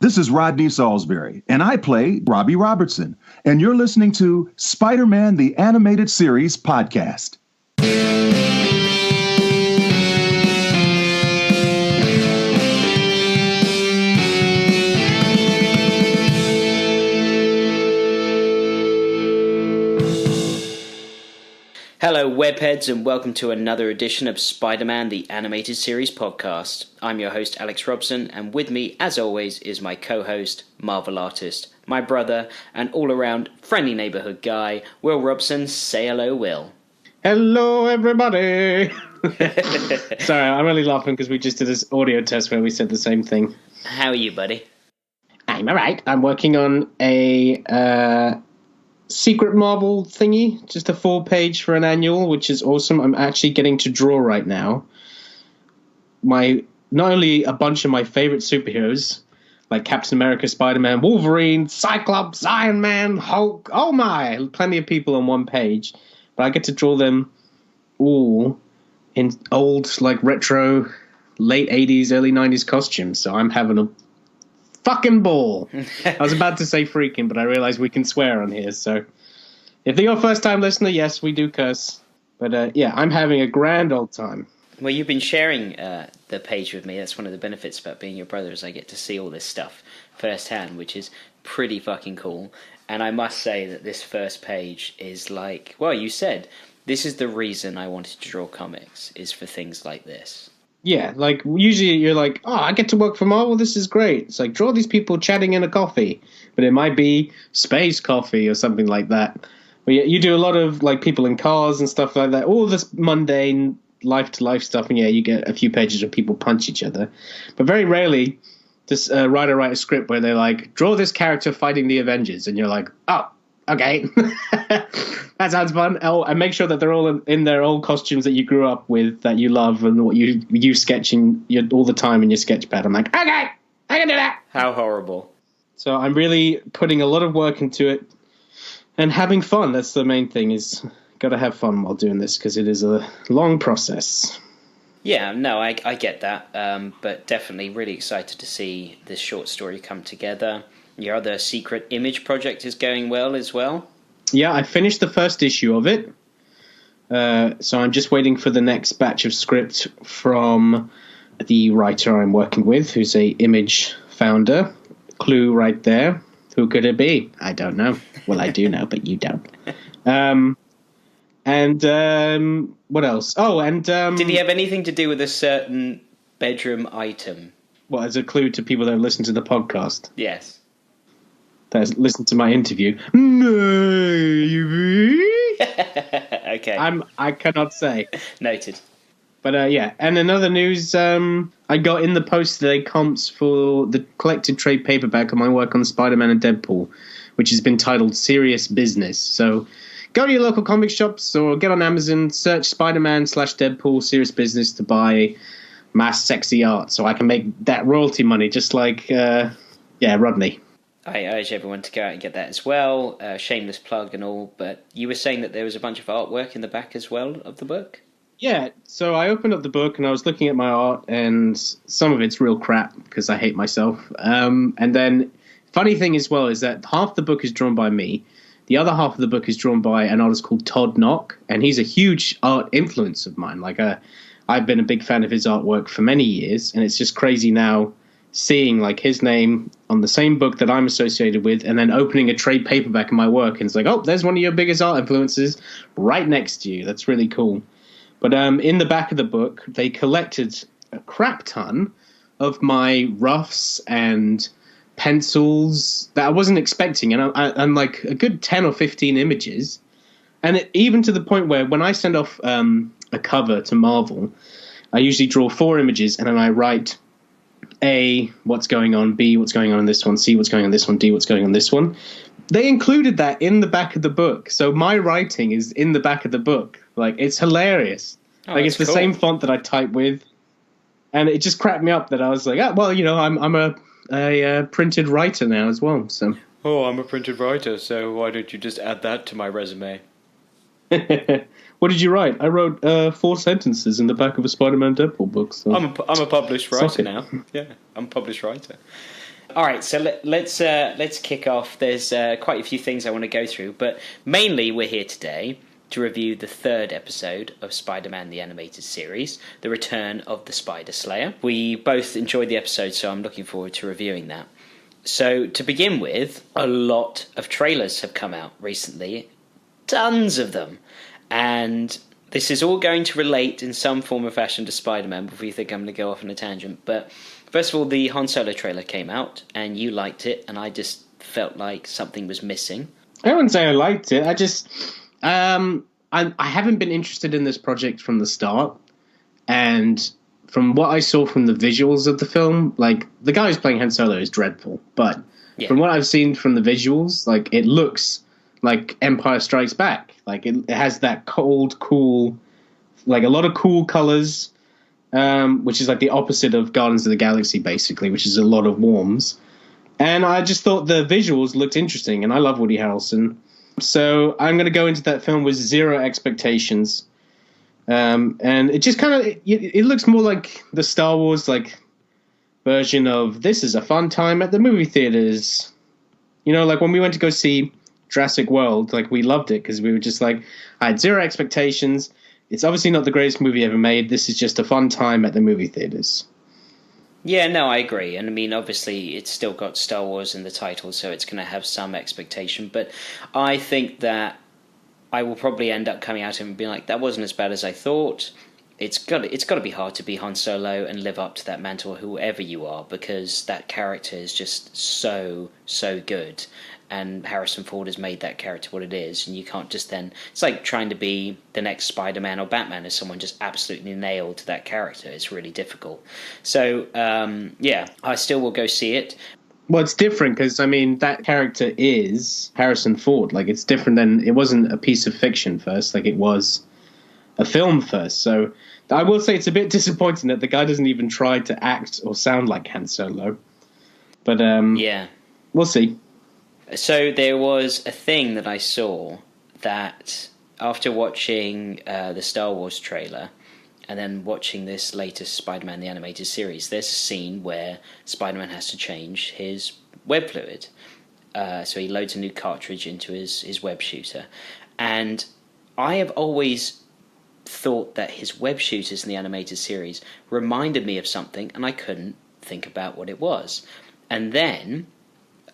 This is Rodney Salisbury, and I play Robbie Robertson, and you're listening to Spider-Man the Animated Series podcast. Hello webheads and welcome to another edition of Spider-Man the Animated Series podcast. I'm your host Alex Robson, and with me as always is my co-host, Marvel artist, my brother and all-around friendly neighborhood guy, Will Robson. Say hello, Will. Hello everybody! Sorry, I'm really laughing because we just did this audio test where we said the same thing. How are you, buddy? I'm alright. I'm working on a secret Marvel thingy, just a 4-page for an annual, which is awesome. I'm actually getting to draw right now. Not only a bunch of my favorite superheroes, like Captain America, Spider-Man, Wolverine, Cyclops, Iron Man, Hulk, oh my, plenty of people on one page, but I get to draw them all in old, like retro, late 80s, early 90s costumes, so I'm having a fucking ball. I was about to say freaking, but I realized we can swear on here, so if you're a first-time listener, yes, we do curse. But yeah, I'm having a grand old time. Well, you've been sharing the page with me. That's one of the benefits about being your brother, is I get to see all this stuff firsthand, which is pretty fucking cool. And I must say that this first page is like, well, you said, this is the reason I wanted to draw comics, is for things like this. Yeah, like, usually you're like, oh, I get to work for Marvel, this is great. It's like, draw these people chatting in a coffee. But it might be space coffee or something like that. But yeah, you do a lot of, like, people in cars and stuff like that. All this mundane life-to-life stuff, and yeah, you get a few pages of people punch each other. But very rarely does a writer write a script where they're like, draw this character fighting the Avengers. And you're like, oh, okay. That sounds fun. Oh, and make sure that they're all in their old costumes that you grew up with, that you love, and what you sketching all the time in your sketch pad. I'm like, okay, I can do that. How horrible. So I'm really putting a lot of work into it and having fun. That's the main thing, is got to have fun while doing this, because it is a long process. Yeah, no, I get that, but definitely really excited to see this short story come together. Your other secret image project is going well as well. Yeah, I finished the first issue of it. So I'm just waiting for the next batch of script from the writer I'm working with, who's a image founder. Clue right there. Who could it be? I don't know. Well, I do know, but you don't. And what else? Oh, and did he have anything to do with a certain bedroom item? Well, as a clue to people that have listened to the podcast. Yes. That listen to my interview. Maybe. Okay. I cannot say. Noted. But yeah, and in other news, I got in the post today comps for the collected trade paperback of my work on Spider-Man and Deadpool, which has been titled Serious Business. So go to your local comic shops or get on Amazon, search Spider-Man/Deadpool Serious Business to buy mass sexy art, so I can make that royalty money, just like Rodney. I urge everyone to go out and get that as well. Shameless plug and all, but you were saying that there was a bunch of artwork in the back as well of the book? Yeah, so I opened up the book and I was looking at my art, and some of it's real crap because I hate myself. And then, funny thing as well is that half the book is drawn by me. The other half of the book is drawn by an artist called Todd Knock, and he's a huge art influence of mine. Like, I've been a big fan of his artwork for many years, and it's just crazy now seeing like his name on the same book that I'm associated with, and then opening a trade paperback of my work, and it's like, oh, there's one of your biggest art influences right next to you. That's really cool. But in the back of the book, they collected a crap ton of my roughs and pencils that I wasn't expecting, and like a good 10 or 15 images, and even to the point where when I send off a cover to Marvel, I usually draw 4 images, and then I write A, what's going on, B, what's going on in this one, C, what's going on in this one, D, what's going on in this one. They included that in the back of the book, so my writing is in the back of the book. Like, it's hilarious. Like, it's the same font that I type with, and it just cracked me up that I was like, well, you know, I'm a printed writer now as well. So. Oh, I'm a printed writer, so why don't you just add that to my resume? What did you write? I wrote 4 sentences in the back of a Spider-Man Deadpool book. So. I'm a published writer now. Yeah, I'm a published writer. All right, so let's kick off. There's quite a few things I want to go through, but mainly we're here today to review the third episode of Spider-Man the Animated Series, The Return of the Spider Slayer. We both enjoyed the episode, so I'm looking forward to reviewing that. So to begin with, a lot of trailers have come out recently, tons of them, and this is all going to relate in some form or fashion to Spider-Man before you think I'm going to go off on a tangent, but first of all, the Han Solo trailer came out, and you liked it, and I just felt like something was missing. I wouldn't say I liked it. I just... I haven't been interested in this project from the start, and from what I saw from the visuals of the film, like, the guy who's playing Han Solo is dreadful, but from what I've seen from the visuals, like, it looks like Empire Strikes Back. Like, it has that cold, cool... like, a lot of cool colors... which is like the opposite of Guardians of the Galaxy, basically, which is a lot of warms. And I just thought the visuals looked interesting, and I love Woody Harrelson. So I'm going to go into that film with zero expectations. And it just kind of, it looks more like the Star Wars like version of this is a fun time at the movie theaters. You know, like when we went to go see Jurassic World, like we loved it because we were just like, I had zero expectations. It's obviously not the greatest movie ever made. This is just a fun time at the movie theaters. Yeah, no, I agree. And I mean, obviously, it's still got Star Wars in the title, so it's going to have some expectation. But I think that I will probably end up coming out and being like, that wasn't as bad as I thought. It's got to be hard to be Han Solo and live up to that mantle, whoever you are, because that character is just so good. And Harrison Ford has made that character what it is, and you can't just then... It's like trying to be the next Spider-Man or Batman as someone just absolutely nailed that character. It's really difficult. So, I still will go see it. Well, it's different because, I mean, that character is Harrison Ford. Like, it's different than... It wasn't a piece of fiction first, like it was a film first. So I will say it's a bit disappointing that the guy doesn't even try to act or sound like Han Solo. But, we'll see. So there was a thing that I saw that after watching the Star Wars trailer and then watching this latest Spider-Man the Animated Series, there's a scene where Spider-Man has to change his web fluid. So he loads a new cartridge into his web shooter. And I have always thought that his web shooters in the animated series reminded me of something, and I couldn't think about what it was. And then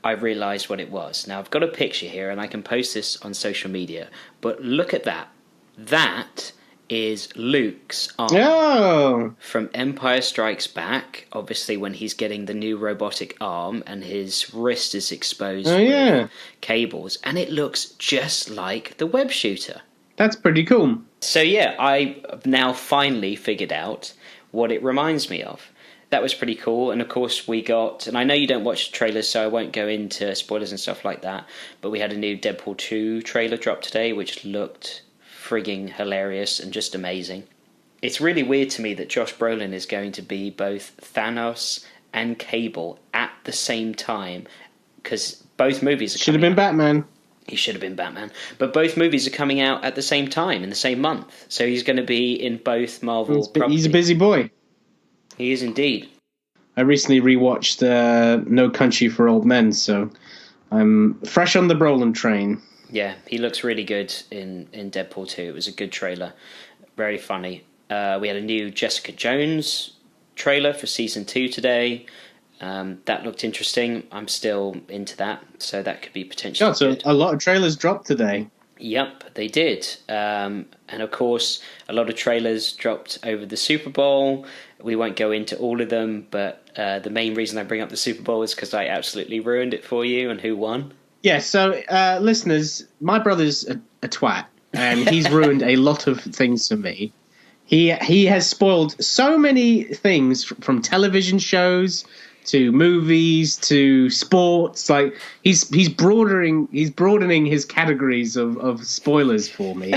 I realised what it was. Now, I've got a picture here, and I can post this on social media, but look at that. That is Luke's arm from Empire Strikes Back, obviously when he's getting the new robotic arm, and his wrist is exposed with cables, and it looks just like the web shooter. That's pretty cool. So yeah, I've now finally figured out what it reminds me of. That was pretty cool, and of course we got, and I know you don't watch trailers, so I won't go into spoilers and stuff like that, but we had a new Deadpool 2 trailer drop today, which looked frigging hilarious and just amazing. It's really weird to me that Josh Brolin is going to be both Thanos and Cable at the same time, because both movies are Should have been Batman. He should have been Batman. But both movies are coming out at the same time, in the same month, so he's going to be in both Marvel properties. He's a busy boy. He is indeed. I recently rewatched No Country for Old Men, so I'm fresh on the Brolin train. Yeah, he looks really good in Deadpool 2. It was a good trailer. Very funny. We had a new Jessica Jones trailer for Season 2 today. That looked interesting. I'm still into that, so that could be potentially good. So a lot of trailers dropped today. Yep, they did. And of course, a lot of trailers dropped over the Super Bowl. We won't go into all of them, but the main reason I bring up the Super Bowl is because I absolutely ruined it for you and who won. Yeah, so listeners, my brother's a twat, and he's ruined a lot of things for me. He has spoiled so many things from television shows to movies to sports. Like he's broadening his categories of spoilers for me.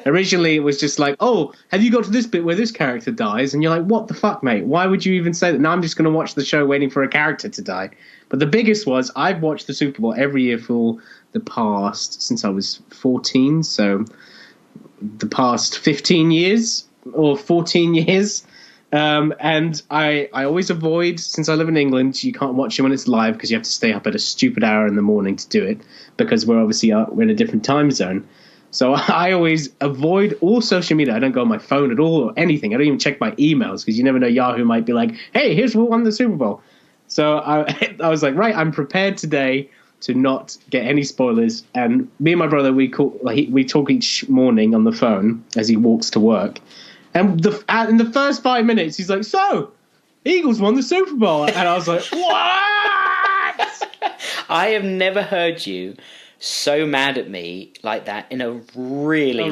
Originally it was just like, oh, have you got to this bit where this character dies? And you're like, what the fuck, mate? Why would you even say that? Now I'm just going to watch the show waiting for a character to die. But the biggest was I've watched the Super Bowl every year for the past, since I was 14, so the past 15 years or 14 years. And I always avoid, since I live in England, you can't watch it when it's live because you have to stay up at a stupid hour in the morning to do it, because we're obviously we're in a different time zone. So I always avoid all social media. I don't go on my phone at all or anything. I don't even check my emails because you never know, Yahoo might be like, hey, here's who won the Super Bowl. So I was like, right, I'm prepared today to not get any spoilers. And me and my brother, we talk each morning on the phone as he walks to work. And in the first 5 minutes, he's like, so, Eagles won the Super Bowl. And I was like, what? I have never heard you so mad at me like that in a really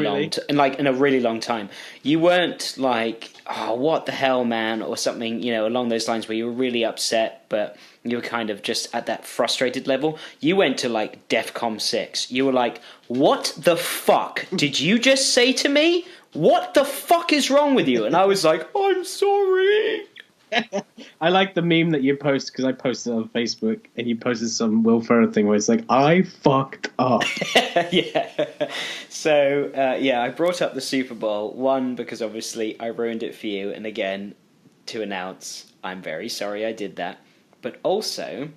long time. You weren't like, oh, what the hell, man, or something, along those lines, where you were really upset, but you were kind of just at that frustrated level. You went to like DEFCON 6. You were like, what the fuck did you just say to me? What the fuck is wrong with you? And I was like, I'm sorry. I like the meme that you post, because I posted it on Facebook, and you posted some Will Ferrell thing where it's like, I fucked up. Yeah. So, I brought up the Super Bowl, one, because obviously I ruined it for you, and again, to announce, I'm very sorry I did that. But also,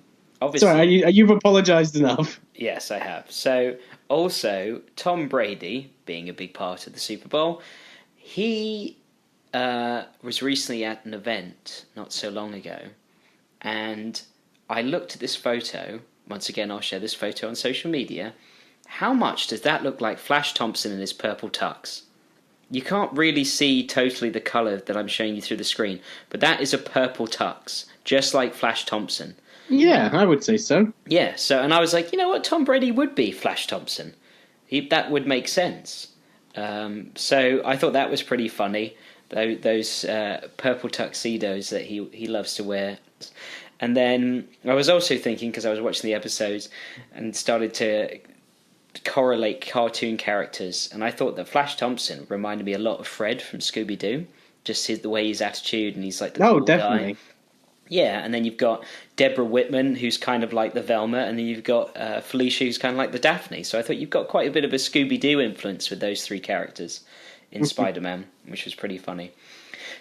obviously... Sorry, you've apologized enough. Yes, I have. So, also, Tom Brady, being a big part of the Super Bowl, he... was recently at an event not so long ago, and I looked at this photo. Once again, I'll share this photo on social media. How much does that look like Flash Thompson in his purple tux? You can't really see totally the colour that I'm showing you through the screen, but that is a purple tux, just like Flash Thompson. Yeah, I would say so. Yeah, and I was like, you know what, Tom Brady would be Flash Thompson. That would make sense. So I thought that was pretty funny. Those purple tuxedos that he loves to wear. And then I was also thinking, because I was watching the episodes and started to correlate cartoon characters, and I thought that Flash Thompson reminded me a lot of Fred from Scooby-Doo, just the way his attitude, and he's like the cool definitely. guy. Yeah, and then you've got Deborah Whitman, who's kind of like the Velma, and then you've got Felicia, who's kind of like the Daphne. So I thought you've got quite a bit of a Scooby-Doo influence with those three characters in Spider-Man, which was pretty funny.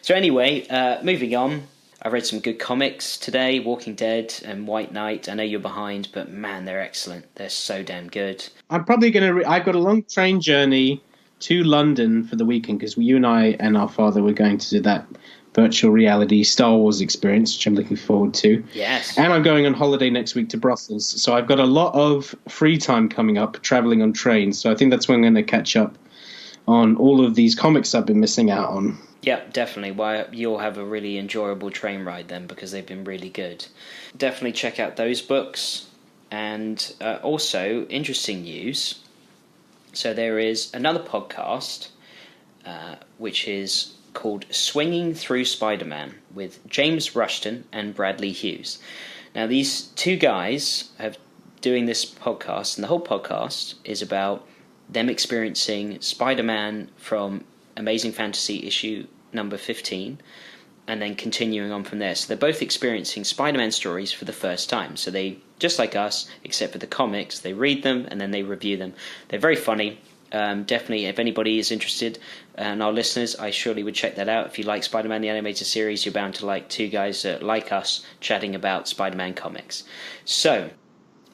So anyway, moving on. I read some good comics today, Walking Dead and White Knight. I know you're behind, but man, they're excellent. They're so damn good. I'm probably going to... I've got a long train journey to London for the weekend, because you and I and our father were going to do that virtual reality Star Wars experience, which I'm looking forward to. Yes. And I'm going on holiday next week to Brussels. So I've got a lot of free time coming up, traveling on trains. So I think that's when I'm going to catch up on all of these comics I've been missing out on. Yeah, definitely. Well, you'll have a really enjoyable train ride then, because they've been really good. Definitely check out those books. And also, interesting news. So there is another podcast, which is called Swinging Through Spider-Man, with James Rushton and Bradley Hughes. Now, these two guys have doing this podcast, and the whole podcast is about them experiencing Spider-Man from Amazing Fantasy issue number 15, and then continuing on from there. So they're both experiencing Spider-Man stories for the first time. So they, just like us, except for the comics, they read them and then they review them. They're very funny. Definitely, if anybody is interested, and our listeners, I surely would check that out. If you like Spider-Man the Animated Series, you're bound to like two guys like us chatting about Spider-Man comics. So,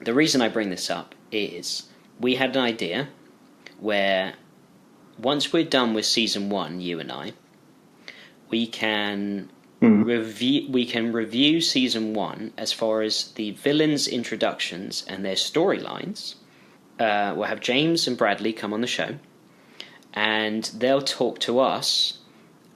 the reason I bring this up is we had an idea where once we're done with season 1, you and I, we can review season 1 as far as the villains' introductions and their storylines. We'll have James and Bradley come on the show, and they'll talk to us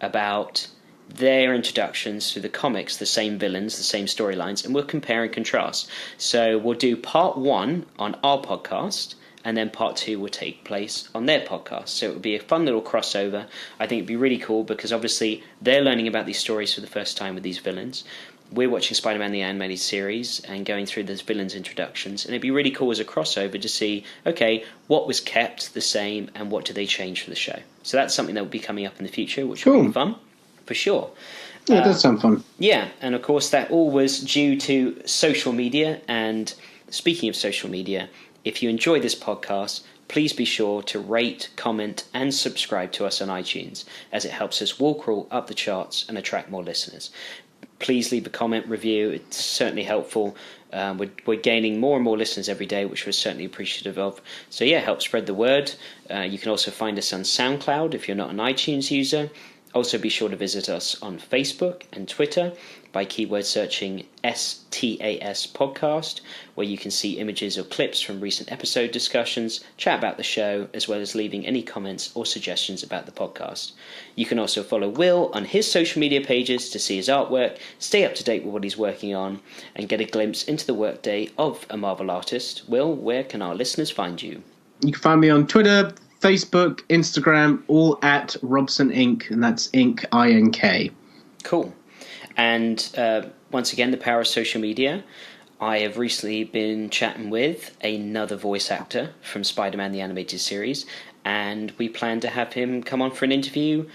about their introductions to the comics, the same villains, the same storylines, and we'll compare and contrast. So we'll do part 1 on our podcast, and then part 2 will take place on their podcast. So it would be a fun little crossover. I think it'd be really cool, because obviously they're learning about these stories for the first time with these villains. We're watching Spider-Man the Animated Series and going through those villains' introductions, and it'd be really cool as a crossover to see, okay, what was kept the same and what did they change for the show. So that's something that will be coming up in the future, which will be fun, for sure. Yeah, it does sound fun. Yeah, and of course that all was due to social media. And speaking of social media, if you enjoy this podcast, please be sure to rate, comment, and subscribe to us on iTunes, as it helps us wall crawl up the charts and attract more listeners. Please leave a comment, review. It's certainly helpful. We're gaining more and more listeners every day, which we're certainly appreciative of. So yeah, help spread the word. You can also find us on SoundCloud if you're not an iTunes user. Also be sure to visit us on Facebook and Twitter by keyword searching STAS Podcast, where you can see images or clips from recent episode discussions, chat about the show, as well as leaving any comments or suggestions about the podcast. You can also follow Will on his social media pages to see his artwork, stay up to date with what he's working on, and get a glimpse into the workday of a Marvel artist. Will, where can our listeners find you? You can find me on Twitter, Facebook, Instagram, all at Robson Inc., and that's Inc, I-N-K. Cool. And once again, the power of social media. I have recently been chatting with another voice actor from Spider-Man the Animated Series, and we plan to have him come on for an interview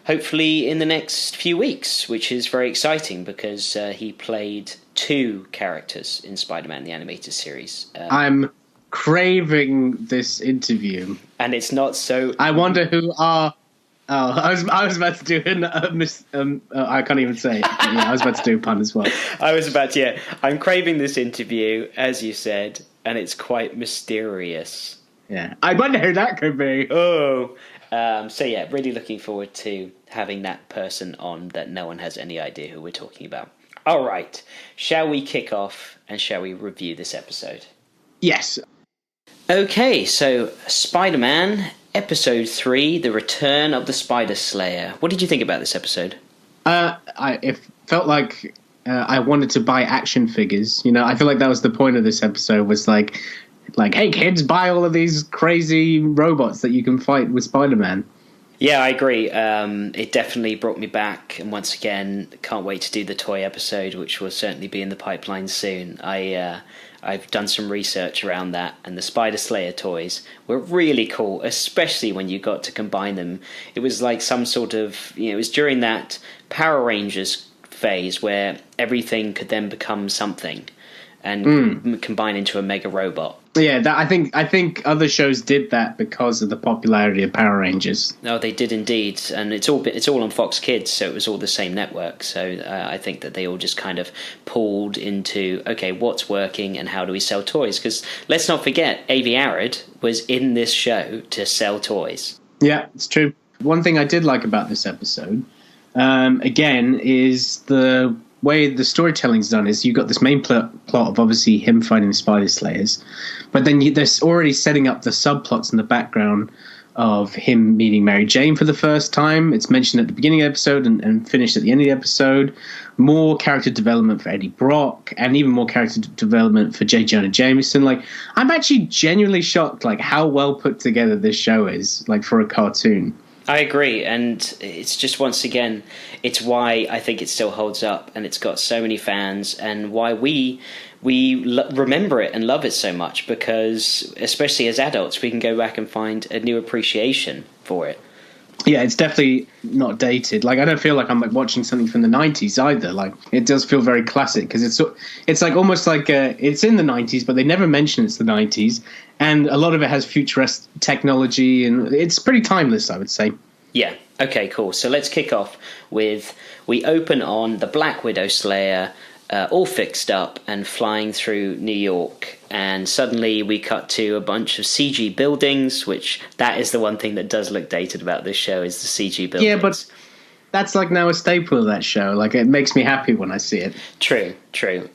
hopefully in the next few weeks, which is very exciting because he played 2 characters in Spider-Man the Animated Series. I'm craving this interview, and it's not so. I wonder who are. Oh, I was about to do I can't even say it. Yeah, I was about to do a pun as well. I'm craving this interview, as you said, and it's quite mysterious. Yeah, I wonder who that could be. Oh, so yeah, really looking forward to having that person on that no one has any idea who we're talking about. All right, shall we kick off and shall we review this episode? Yes. Okay, so Spider-Man, Episode 3, The Return of the Spider Slayer. What did you think about this episode? It felt like I wanted to buy action figures. You know, I feel like that was the point of this episode, was like, hey kids, buy all of these crazy robots that you can fight with Spider-Man. Yeah, I agree. It definitely brought me back, and once again, can't wait to do the toy episode, which will certainly be in the pipeline soon. I've done some research around that, and the Spider Slayer toys were really cool, especially when you got to combine them. It was like some sort of, it was during that Power Rangers phase where everything could then become something and combine into a mega robot. Yeah, I think other shows did that because of the popularity of Power Rangers. No, they did indeed, and it's all on Fox Kids, so it was all the same network. So I think that they all just kind of pulled into, okay, what's working and how do we sell toys? Because let's not forget, Avi Arad was in this show to sell toys. Yeah, it's true. One thing I did like about this episode, again, is the way the storytelling's done. Is you got this main plot of obviously him fighting the Spider Slayers, but then there's already setting up the subplots in the background of him meeting Mary Jane for the first time. It's mentioned at the beginning of the episode and finished at the end of the episode. More character development for Eddie Brock, and even more character development for J. Jonah Jameson. Like, I'm actually genuinely shocked, like, how well put together this show is, like, for a cartoon. I agree, and it's just, once again, it's why I think it still holds up, and it's got so many fans, and why we remember it and love it so much, because especially as adults, we can go back and find a new appreciation for it. Yeah, it's definitely not dated. Like, I don't feel like I'm like watching something from the 90s either. Like, it does feel very classic, because it's like almost like it's in the 90s, but they never mention it's the 90s, and a lot of it has futuristic technology, and it's pretty timeless, I would say. Yeah. Okay, cool. So let's kick off with, we open on the Black Widow Slayer, all fixed up and flying through New York, and suddenly we cut to a bunch of CG buildings, which that is the one thing that does look dated about this show, is the CG buildings. Yeah, but that's like now a staple of that show. Like, it makes me happy when I see it. True.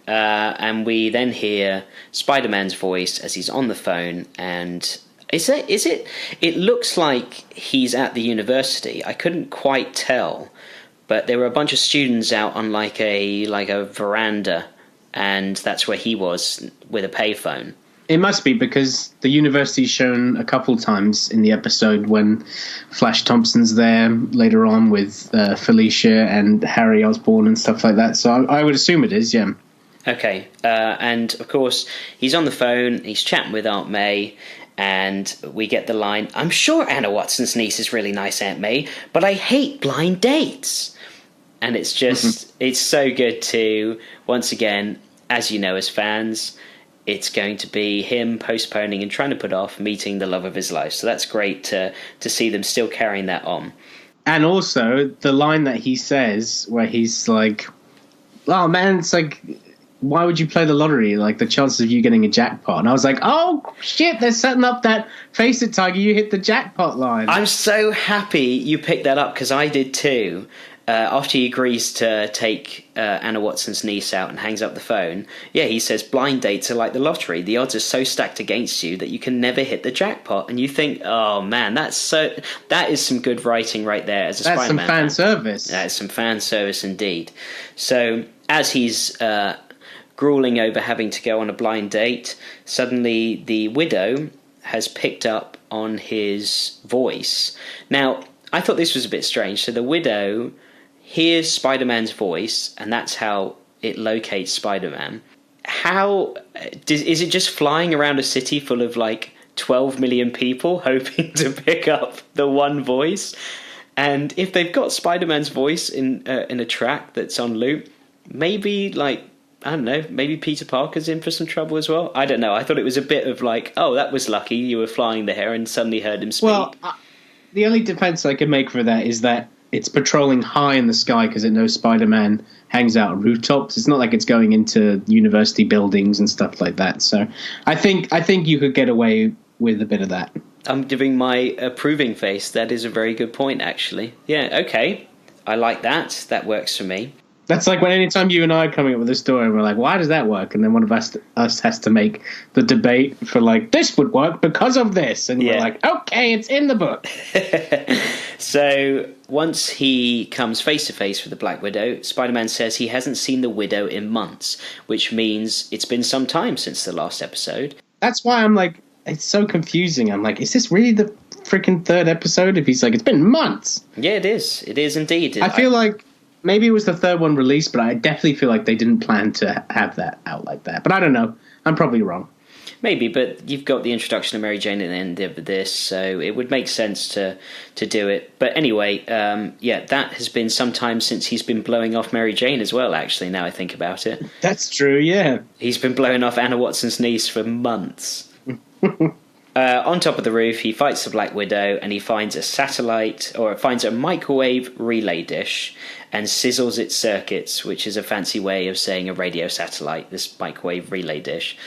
And we then hear Spider-Man's voice as he's on the phone, and it looks like he's at the university. I couldn't quite tell, but there were a bunch of students out on like a veranda, and that's where he was with a payphone. It must be, because the university's shown a couple times in the episode when Flash Thompson's there later on with Felicia and Harry Osborn and stuff like that. So I would assume it is, yeah. Okay, and of course he's on the phone, he's chatting with Aunt May, and we get the line, "I'm sure Anna Watson's niece is really nice, Aunt May, but I hate blind dates." And it's just, it's so good to, once again, as you know, as fans, it's going to be him postponing and trying to put off meeting the love of his life. So that's great to see them still carrying that on. And also the line that he says where he's like, oh man, it's like, why would you play the lottery? Like, the chances of you getting a jackpot. And I was like, oh shit, they're setting up that face it, Tiger, you hit the jackpot line. I'm so happy you picked that up, because I did too. After he agrees to take Anna Watson's niece out and hangs up the phone, he says blind dates are like the lottery. The odds are so stacked against you that you can never hit the jackpot. And you think, oh man, that is some good writing right there as a Spider-Man. That's some fan service. That's some fan service indeed. So as he's grueling over having to go on a blind date, suddenly the widow has picked up on his voice. Now, I thought this was a bit strange. So the widow hears Spider-Man's voice, and that's how it locates Spider-Man. How is it just flying around a city full of like 12 million people hoping to pick up the one voice? And if they've got Spider-Man's voice in a track that's on loop, maybe like, I don't know, maybe Peter Parker's in for some trouble as well. I don't know. I thought it was a bit of like, oh, that was lucky. You were flying there and suddenly heard him speak. Well, the only defense I can make for that is that it's patrolling high in the sky because it knows Spider-Man hangs out on rooftops. It's not like it's going into university buildings and stuff like that. So I think you could get away with a bit of that. I'm giving my approving face. That is a very good point, actually. Yeah, okay. I like that. That works for me. That's like when anytime you and I are coming up with a story and we're like, why does that work? And then one of us has to make the debate for like, this would work because of this. And we're like, okay, it's in the book. So once he comes face to face with the Black Widow, Spider-Man says he hasn't seen the Widow in months, which means it's been some time since the last episode. That's why I'm like, it's so confusing. I'm like, is this really the freaking third episode? If he's like, it's been months. Yeah, it is. It is indeed. I feel like maybe it was the third one released, but I definitely feel like they didn't plan to have that out like that. But I don't know. I'm probably wrong. Maybe, but you've got the introduction of Mary Jane at the end of this, so it would make sense to do it. But anyway, that has been some time since he's been blowing off Mary Jane as well, actually, now I think about it. That's true, yeah. He's been blowing off Anna Watson's niece for months. On top of the roof, he fights the Black Widow, and he finds a microwave relay dish and sizzles its circuits, which is a fancy way of saying a radio satellite, this microwave relay dish.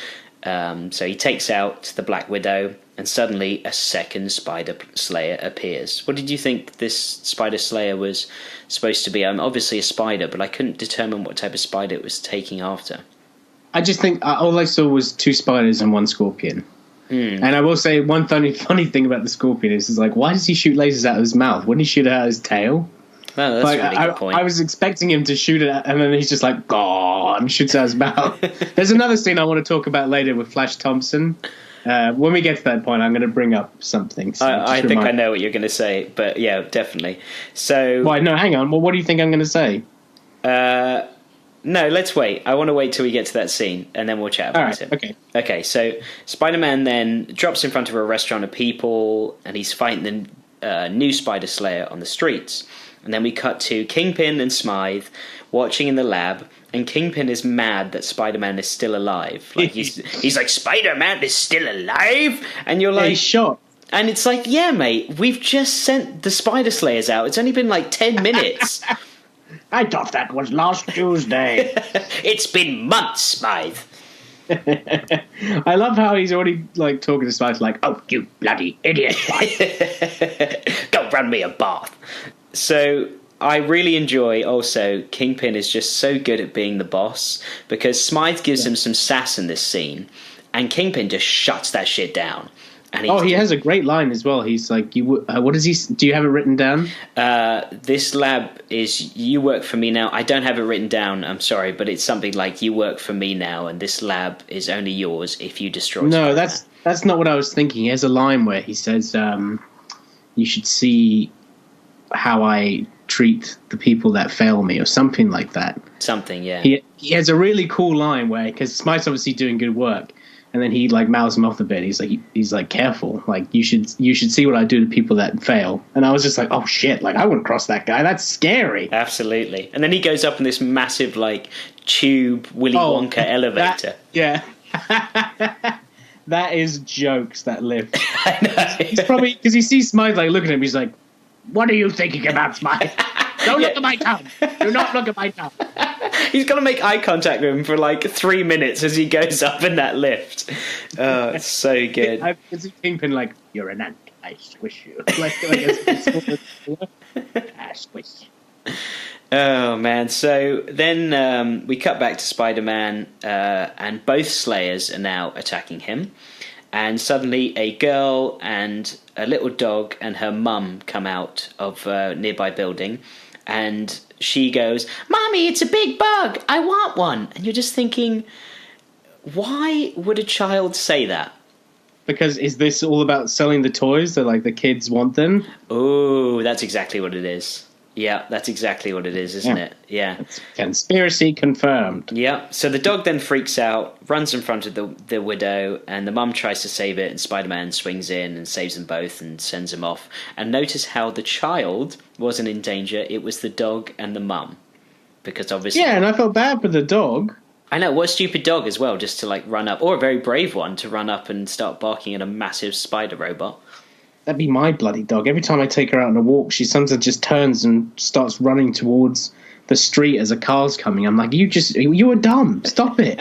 So he takes out the Black Widow, and suddenly a second Spider Slayer appears. What did you think this Spider Slayer was supposed to be? I'm obviously a spider, but I couldn't determine what type of spider it was taking after. I just think all I saw was two spiders and one scorpion. And I will say one funny thing about the scorpion is like, why does he shoot lasers out of his mouth? Wouldn't he shoot it out of his tail? Oh, that's a really good point. I was expecting him to shoot it, and then he's just like, "God!" and shoots out his mouth. There's another scene I want to talk about later with Flash Thompson. When we get to that point, I'm going to bring up something. So I think I know what you're going to say, but yeah, definitely. So, why? No, hang on. Well, what do you think I'm going to say? No, let's wait. I want to wait till we get to that scene, and then we'll chat about it. Okay. Okay, so Spider-Man then drops in front of a restaurant of people, and he's fighting the new Spider Slayer on the streets. And then we cut to Kingpin and Smythe watching in the lab, and Kingpin is mad that Spider-Man is still alive. Like he's like, Spider-Man is still alive? And you're like... he's shot. And it's like, yeah, mate, we've just sent the Spider Slayers out. It's only been like 10 minutes. I thought that was last Tuesday. It's been months, Smythe. I love how he's already like talking to Smythe like, oh, you bloody idiot, Smythe. Go run me a bath. So I really enjoy also Kingpin is just so good at being the boss, because Smythe gives him some sass in this scene, and Kingpin just shuts that shit down. And he has a great line as well. He's like, what does he? Do you have it written down? This lab is, you work for me now. I don't have it written down, I'm sorry, but it's something like, you work for me now, and this lab is only yours if you destroy No, that's not what I was thinking. He has a line where he says, you should see how I treat the people that fail me, or something like that. Something, yeah. He has a really cool line where, because Smite's obviously doing good work, and then he like mouths him off a bit. He's like careful, like you should see what I do to people that fail. And I was just like, oh shit, like I wouldn't cross that guy. That's scary. Absolutely. And then he goes up in this massive like tube Willy Wonka elevator. Yeah. That is jokes, that lift. I know. He's probably, because he sees Smythe like looking at him, he's like, what are you thinking about, Smythe? Don't look at my tongue. Do not look at my tongue. He's got to make eye contact with him for like 3 minutes as he goes up in that lift. Oh, it's so good. I can see Kingpin like, you're an ant. I squish you. I squish. Oh man! So then we cut back to Spider-Man, and both Slayers are now attacking him. And suddenly, a girl and a little dog and her mum come out of a nearby building, and she goes, "Mommy, it's a big bug! I want one!" And you're just thinking, why would a child say that? Because is this all about selling the toys that like the kids want them? Oh, that's exactly what it is. Yeah, that's exactly what it is, isn't it? Yeah. It's conspiracy confirmed. Yeah. So the dog then freaks out, runs in front of the widow, and the mum tries to save it, and Spider-Man swings in and saves them both and sends them off. And notice how the child wasn't in danger. It was the dog and the mum. Because obviously... Yeah, and I felt bad for the dog. I know, what a stupid dog as well, just to like run up, or a very brave one to run up and start barking at a massive spider robot. That'd be my bloody dog. Every time I take her out on a walk, she sometimes just turns and starts running towards the street as a car's coming. I'm like, you are dumb. Stop it.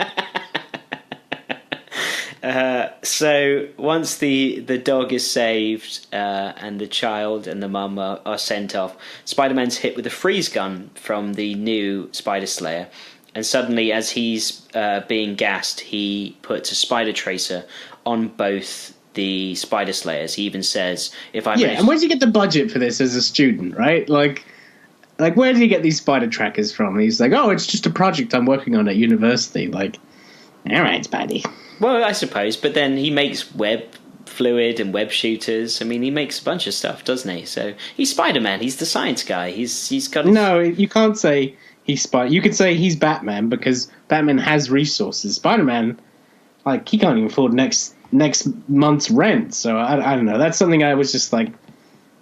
So once the dog is saved and the child and the mum are sent off, Spider-Man's hit with a freeze gun from the new Spider Slayer. And suddenly, as he's being gassed, he puts a spider tracer on both the Spider Slayers. He even says, "If I and where did you get the budget for this as a student, right? Like where did he get these spider trackers from?" And he's like, "Oh, it's just a project I'm working on at university." Like, all right, Spidey. Well, I suppose, but then he makes web fluid and web shooters. I mean, he makes a bunch of stuff, doesn't he? So he's Spider-Man. He's the science guy. He's got... No, you can't say he's Spider. You could say he's Batman because Batman has resources. Spider-Man, like, he can't even afford next month's rent. So I don't know. That's something I was just like,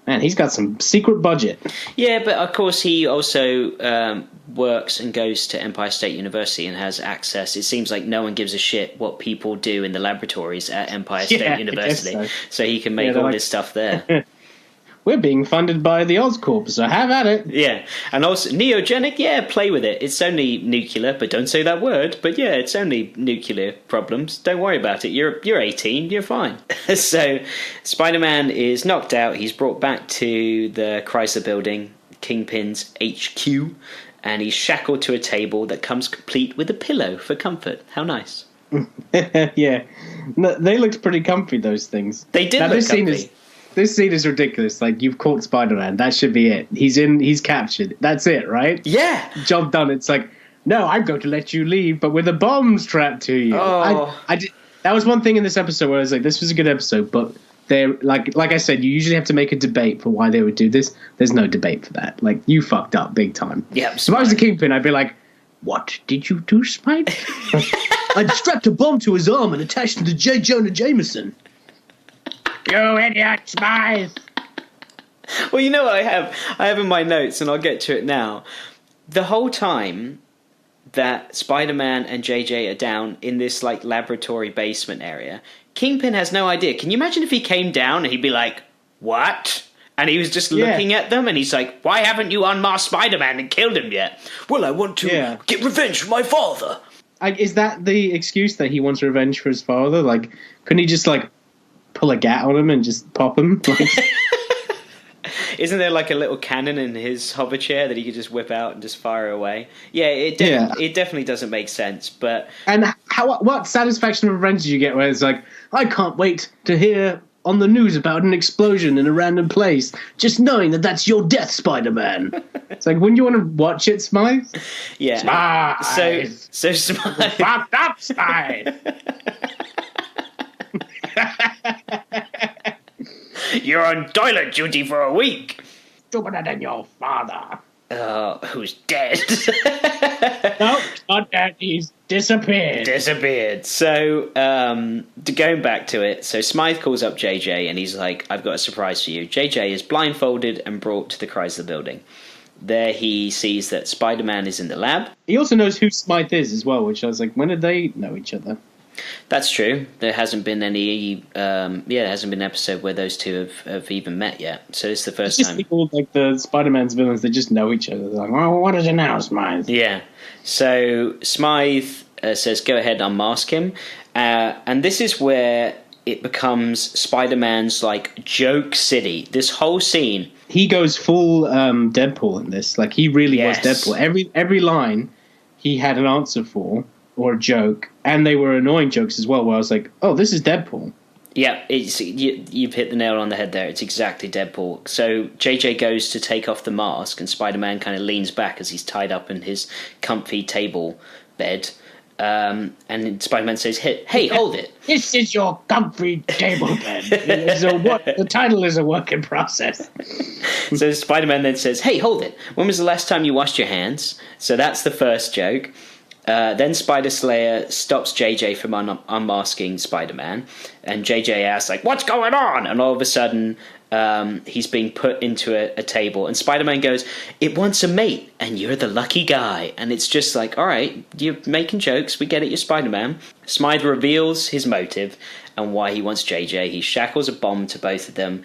man, he's got some secret budget. Yeah, but of course he also works and goes to Empire State University and has access. It seems like no one gives a shit what people do in the laboratories at Empire State University. So he can make all this stuff there. We're being funded by the Oscorp, so have at it. Yeah, and also neogenic, yeah, play with it. It's only nuclear, but don't say that word. But yeah, it's only nuclear problems. Don't worry about it. You're 18, you're fine. So Spider-Man is knocked out. He's brought back to the Chrysler building, Kingpin's HQ, and he's shackled to a table that comes complete with a pillow for comfort. How nice. Yeah, no, they looked pretty comfy, those things. They did look comfy. This scene is ridiculous. Like, you've caught Spider-Man. That should be it. He's captured. That's it, right? Yeah. Job done. It's like, no, I'm going to let you leave, but with a bomb strapped to you. Oh. I did, that was one thing in this episode where I was like, this was a good episode, but they're like I said, you usually have to make a debate for why they would do this. There's no debate for that. Like, you fucked up big time. Yeah. If I was the Kingpin, I'd be like, what did you do, Spider? I'd strapped a bomb to his arm and attached it to J. Jonah Jameson. You idiot, Smythe! Well, you know what I have in my notes, and I'll get to it now. The whole time that Spider-Man and JJ are down in this like laboratory basement area, Kingpin has no idea. Can you imagine if he came down and he'd be like, "What?" And he was just looking at them, and he's like, "Why haven't you unmasked Spider-Man and killed him yet?" "Well, I want to get revenge for my father." Is that the excuse, that he wants revenge for his father? Like, couldn't he just like pull a gat on him and just pop him? Like... Isn't there like a little cannon in his hover chair that he could just whip out and just fire away? Yeah, it definitely doesn't make sense. But and what satisfaction of revenge did you get where it's like, I can't wait to hear on the news about an explosion in a random place, just knowing that that's your death, Spider-Man. It's like, wouldn't you want to watch it, Smythe? Yeah. Smythe. So Smythe. Fucked up, Smythe. You're on toilet duty for a week. Stupider than your father. Who's dead? No, not dead. He's disappeared. So, going back to it, so Smythe calls up JJ and he's like, "I've got a surprise for you." JJ is blindfolded and brought to the Chrysler building. There he sees that Spider-Man is in the lab. He also knows who Smythe is as well, which I was like, when did they know each other? That's true. There hasn't been any. There hasn't been an episode where those two have even met yet. So it's the first It's time. just people like the Spider-Man's villains. They just know each other. They're like, "Oh, what is it now, Smythe?" Yeah. So Smythe says, "Go ahead, unmask him," and this is where it becomes Spider-Man's like joke city. This whole scene. He goes full Deadpool in this. Like he really was Yes. Deadpool. Every line he had an answer for or a joke, and they were annoying jokes as well. Where I was like, "Oh, this is Deadpool." Yeah, you've hit the nail on the head there. It's exactly Deadpool. So JJ goes to take off the mask, and Spider-Man kind of leans back as he's tied up in his comfy table bed. And Spider-Man says, "Hey, hold it." This is your comfy table bed. The title is a work in process. So Spider-Man then says, "Hey, hold it. When was the last time you washed your hands?" So that's the first joke. Then Spider Slayer stops JJ from unmasking Spider-Man, and JJ asks, like, "What's going on?" And all of a sudden, he's being put into a table, and Spider-Man goes, "It wants a mate, and you're the lucky guy." And it's just like, all right, you're making jokes, we get it, you're Spider-Man. Smythe reveals his motive and why he wants JJ. He shackles a bomb to both of them,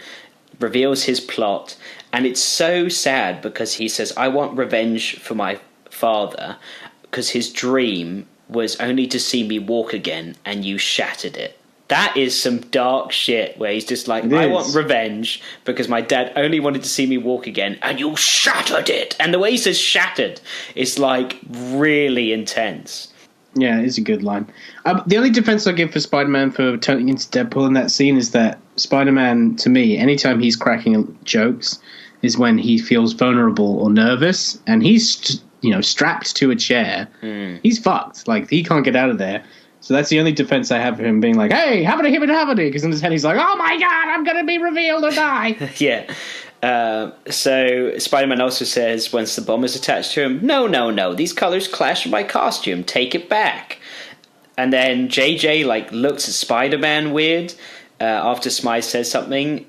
reveals his plot, and it's so sad because he says, "I want revenge for my father, because his dream was only to see me walk again, and you shattered it." That is some dark shit where he's just like, "I want revenge because my dad only wanted to see me walk again, and you shattered it." And the way he says shattered is like really intense. Yeah, it's a good line. The only defense I give for Spider-Man for turning into Deadpool in that scene is that Spider-Man, to me, anytime he's cracking jokes, is when he feels vulnerable or nervous, and he's strapped to a chair. He's fucked. Like, he can't get out of there. So that's the only defense I have for him being like, "Hey, habity, because in his head he's like, oh my god, I'm going to be revealed or die." Yeah. So Spider-Man also says once the bomb is attached to him, no, these colors clash with my costume, take it back. And then JJ like looks at Spider-Man weird after Smythe says something.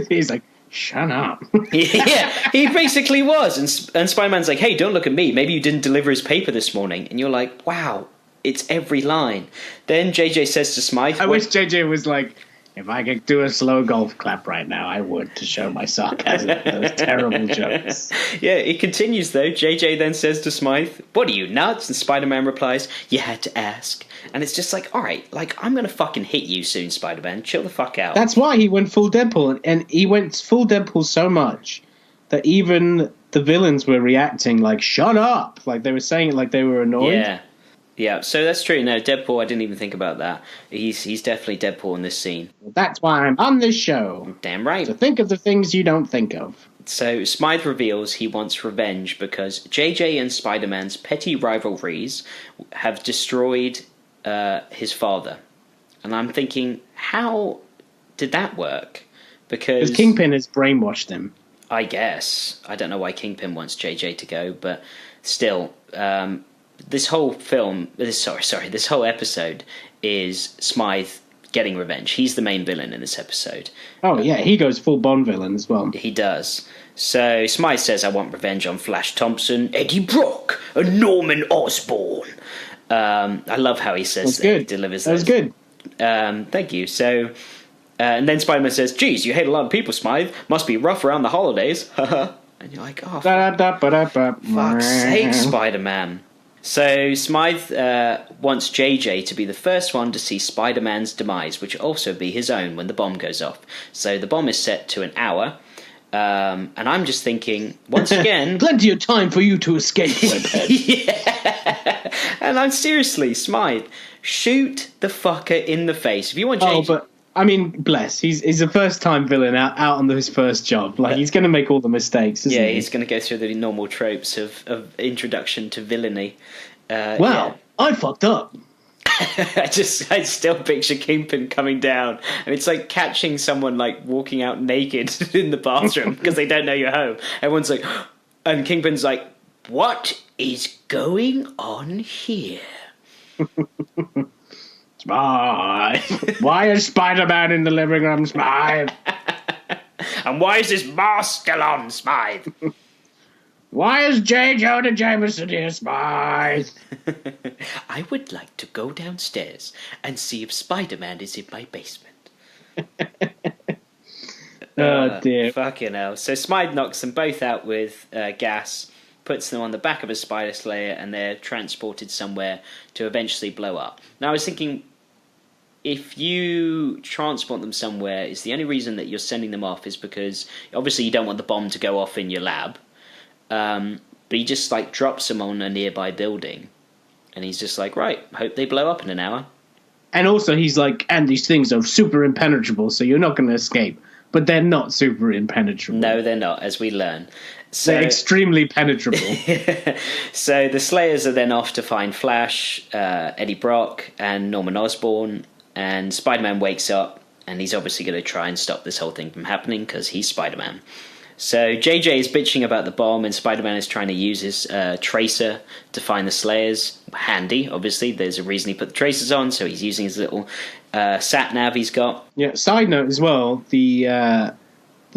He's like, "Shut up." Yeah, he basically was. And Spider-Man's like, "Hey, don't look at me. Maybe you didn't deliver his paper this morning." And you're like, wow, it's every line. Then JJ says to Smythe, I wish JJ was like, "If I could do a slow golf clap right now, I would, to show my sarcasm." Those terrible jokes. Yeah, it continues though. JJ then says to Smythe, "What are you, nuts?" And Spider-Man replies, "You had to ask." And it's just like, all right, like, I'm going to fucking hit you soon, Spider-Man. Chill the fuck out. That's why he went full Deadpool. And he went full Deadpool so much that even the villains were reacting like, "Shut up." Like, they were saying it like they were annoyed. Yeah, so that's true. No, Deadpool, I didn't even think about that. He's definitely Deadpool in this scene. That's why I'm on this show. Damn right. To think of the things you don't think of. So Smythe reveals he wants revenge because JJ and Spider-Man's petty rivalries have destroyed his father. And I'm thinking, how did that work? Because Kingpin has brainwashed him. I guess. I don't know why Kingpin wants JJ to go, but still, this whole this whole episode is Smythe getting revenge. He's the main villain in this episode. Oh, yeah, he goes full Bond villain as well. He does. So Smythe says, "I want revenge on Flash Thompson, Eddie Brock, and Norman Osborn." I love how he says that. He delivers that. Was good. Thank you. So, and then Spider-Man says, "Geez, you hate a lot of people, Smythe. Must be rough around the holidays." And you're like, "Oh, fuck's sake, Spider-Man." So Smythe wants JJ to be the first one to see Spider-Man's demise, which will also be his own when the bomb goes off. So the bomb is set to an hour. And I'm just thinking, once again... Plenty of time for you to escape, webhead. Yeah. And I'm seriously, Smythe, shoot the fucker in the face. If you want JJ... Oh, but, I mean, bless. He's a first-time villain out on his first job. Like, he's going to make all the mistakes, isn't he? He's going to go through the normal tropes of introduction to villainy. I fucked up. I still picture Kingpin coming down, and it's like catching someone like walking out naked in the bathroom because they don't know you're home. Everyone's like, and Kingpin's like, "What is going on here?" Smythe. Why is Spider-Man in the living room, Smythe? And why is this mask still on, Smythe? Why is J. Jonah Jameson here, Smythe? I would like to go downstairs and see if Spider-Man is in my basement. Oh, dear. Fucking hell. So Smythe knocks them both out with gas, puts them on the back of a spider slayer, and they're transported somewhere to eventually blow up. Now, I was thinking, if you transport them somewhere, is the only reason that you're sending them off is because, obviously, you don't want the bomb to go off in your lab, but he just, like, drops them on a nearby building, and he's just like, right, hope they blow up in an hour. And also, he's like, and these things are super impenetrable, so you're not going to escape. But they're not super impenetrable. No, they're not, as we learn. So, they're extremely penetrable. So the Slayers are then off to find Flash, Eddie Brock, and Norman Osborn. And Spider-Man wakes up, and he's obviously going to try and stop this whole thing from happening because he's Spider-Man. So JJ is bitching about the bomb, and Spider-Man is trying to use his tracer to find the Slayers. Handy, obviously. There's a reason he put the tracers on, so he's using his little sat nav he's got. Yeah. Side note as well, the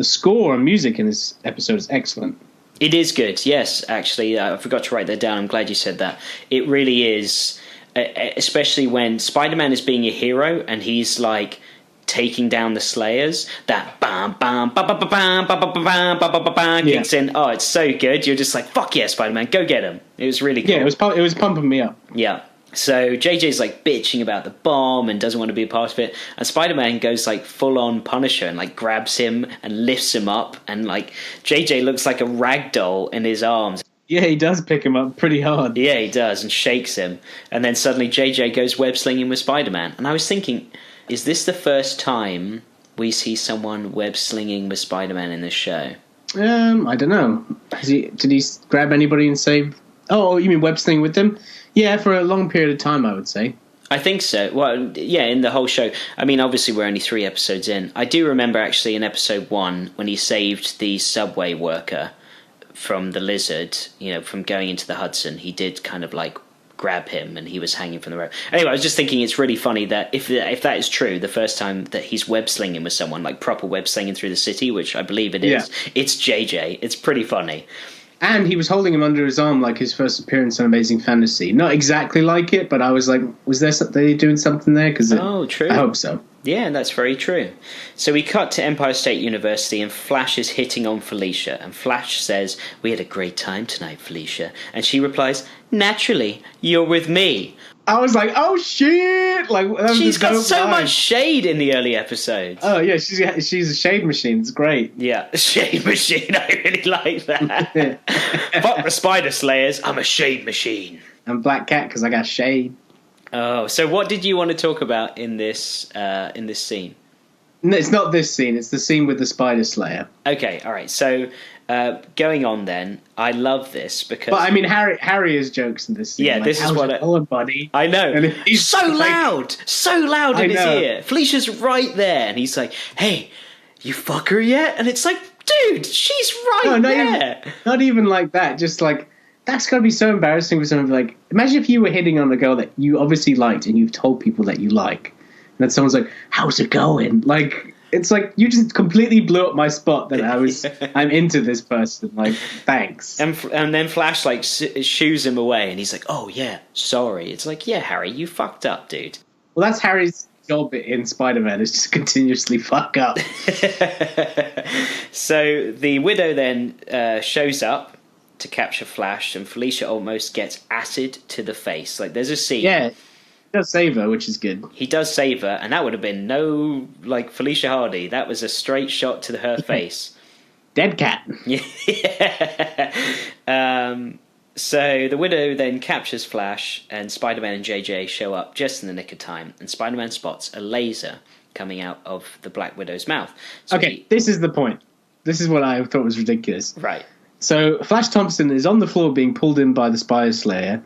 score and music in this episode is excellent. It is good, yes. Actually, I forgot to write that down. I'm glad you said that. It really is, especially when Spider-Man is being a hero and he's like taking down the Slayers. That bam bam ba ba ba bam ba ba ba bam ba ba ba bam kicks in. Oh, it's so good. You're just like, fuck yeah, Spider-Man, go get him. It was really cool. Yeah, it was pumping me up. Yeah. So JJ's like bitching about the bomb and doesn't want to be a part of it, and Spider-Man goes like full on Punisher and like grabs him and lifts him up, and like JJ looks like a rag doll in his arms. Yeah, he does pick him up pretty hard. Yeah, he does, and shakes him, and then suddenly JJ goes web slinging with Spider-Man, and I was thinking, is this the first time we see someone web slinging with Spider-Man in this show? I don't know. Did he grab anybody and save? Oh, you mean web sling with them? Yeah, for a long period of time, I would say. I think so. Well, yeah, in the whole show. I mean, obviously, we're only 3 episodes in. I do remember, actually, in episode 1, when he saved the subway worker from the lizard, you know, from going into the Hudson, he did kind of, like, grab him, and he was hanging from the rope. Anyway, I was just thinking it's really funny that if that is true, the first time that he's web-slinging with someone, like proper web-slinging through the city, which I believe it is, it's JJ. It's pretty funny. And he was holding him under his arm like his first appearance on Amazing Fantasy. Not exactly like it, but I was like, was there they doing something there? True. I hope so. Yeah, that's very true. So we cut to Empire State University, and Flash is hitting on Felicia. And Flash says, "We had a great time tonight, Felicia." And she replies, "Naturally, you're with me." I was like, oh shit! Like she's got so much shade in the early episodes. Oh yeah, she's a shade machine. It's great. Yeah, shade machine. I really like that. Fuck the Spider Slayers. I'm a shade machine. I'm Black Cat because I got shade. Oh, so what did you want to talk about in this scene? No, it's not this scene. It's the scene with the Spider Slayer. Okay, all right. So going on then, I love this because. But I mean, Harry has jokes in this scene. Yeah, like, this is what. Buddy. I know. And he's so loud in his ear. Felicia's right there, and he's like, "Hey, you fuck her yet?" And it's like, dude, she's right there. Not even like that. Just like. That's gotta be so embarrassing for someone. Like, imagine if you were hitting on a girl that you obviously liked and you've told people that you like, and then someone's like, "How's it going?" Like, it's like you just completely blew up my spot that I'm into this person. Like, thanks. And then Flash like shoos him away, and he's like, "Oh yeah, sorry." It's like, yeah, Harry, you fucked up, dude. Well, that's Harry's job in Spider-Man, is just continuously fuck up. So the Widow then shows up to capture Flash, and Felicia almost gets acid to the face. Like, there's a scene. Yeah, he does save her, which is good. He does save her, and that would have been no, like, Felicia Hardy. That was a straight shot to her face. Dead cat. Yeah. So the Widow then captures Flash, and Spider-Man and JJ show up just in the nick of time, and Spider-Man spots a laser coming out of the Black Widow's mouth. So this is the point. This is what I thought was ridiculous. Right. So Flash Thompson is on the floor being pulled in by the Spider Slayer,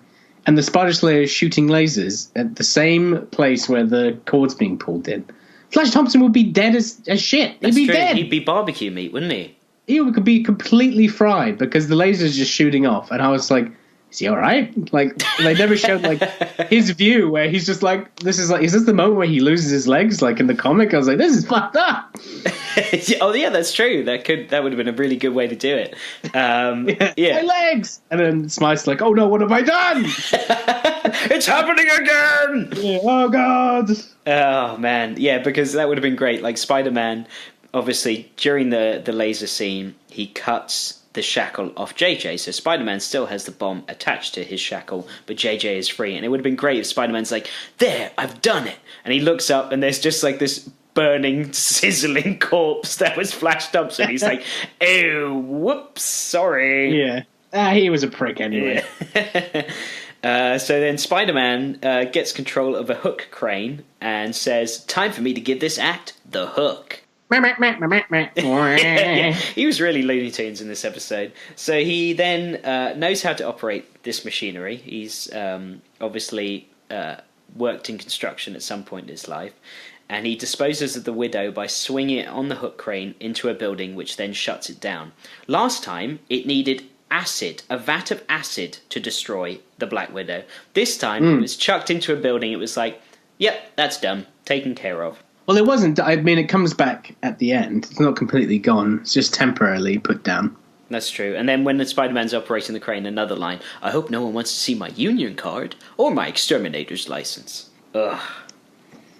and the Spider Slayer is shooting lasers at the same place where the cord's being pulled in. Flash Thompson would be dead as shit. He'd be dead. He'd be barbecue meat, wouldn't he? He could be completely fried because the laser's just shooting off. And I was like, is he all right? Like, they never showed like his view where he's just like, is this the moment where he loses his legs? Like in the comic, I was like, this is fucked up. Oh yeah, that's true. That would have been a really good way to do it. My legs. And then Smythe's like, oh no, what have I done? It's happening again. Yeah, oh god. Oh man, yeah, because that would have been great. Like Spider-Man, obviously during the laser scene, he cuts the shackle off JJ, so Spider-Man still has the bomb attached to his shackle, but JJ is free. And it would have been great if Spider-Man's like, there, I've done it. And he looks up and there's just like this burning, sizzling corpse that was flashed up. So he's like, oh, whoops, sorry. Yeah. He was a prick anyway. Yeah. So then Spider-Man gets control of a hook crane and says, time for me to give this act the hook. Yeah, he was really Looney Tunes in this episode. So he then knows how to operate this machinery. He's obviously worked in construction at some point in his life. And he disposes of the Widow by swinging it on the hook crane into a building, which then shuts it down. Last time, it needed acid, a vat of acid, to destroy the Black Widow. This time, it was chucked into a building. It was like, yep, that's done, taken care of. Well, it wasn't. I mean, it comes back at the end. It's not completely gone. It's just temporarily put down. That's true. And then when the Spider-Man's operating the crane, another line, I hope no one wants to see my union card or my exterminator's license. Ugh.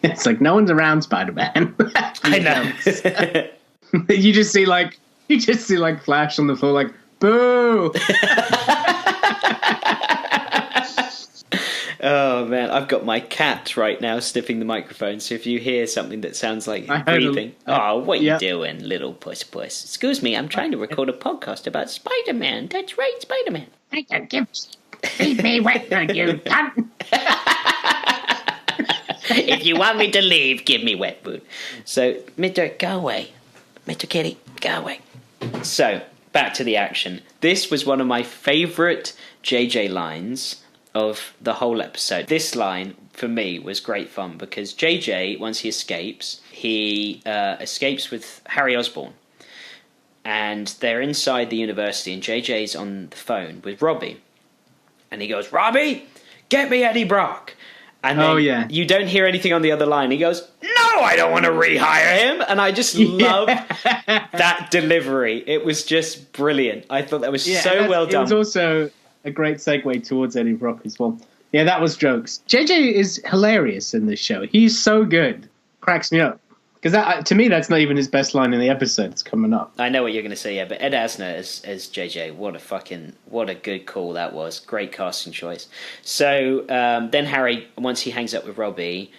It's like, no one's around, Spider-Man. I know. You just see Flash on the floor like, boo! Oh man, I've got my cat right now sniffing the microphone, so if you hear something that sounds like breathing, what you doing, little puss? Excuse me, I'm trying to record a podcast about Spider-Man. That's right, Spider-Man. I don't give me wet food, you cunt. If you want me to leave, give me wet food. So, go away. Mr. Kitty, go away. So, back to the action. This was one of my favourite JJ lines of the whole episode. This line, for me, was great fun because JJ, once he escapes with Harry Osborn. And they're inside the university and JJ's on the phone with Robbie. And he goes, Robbie, get me Eddie Brock. And then you don't hear anything on the other line. He goes, no, I don't want to rehire him. And I just love that delivery. It was just brilliant. I thought that was so well done. It was also a great segue towards Eddie Brock as well. Yeah, that was jokes. JJ is hilarious in this show. He's so good. Cracks me up. Because to me, that's not even his best line in the episode. It's coming up. I know what you're going to say, yeah, but Ed Asner as JJ, what a good call that was. Great casting choice. So then Harry, once JJ hangs up with Robbie,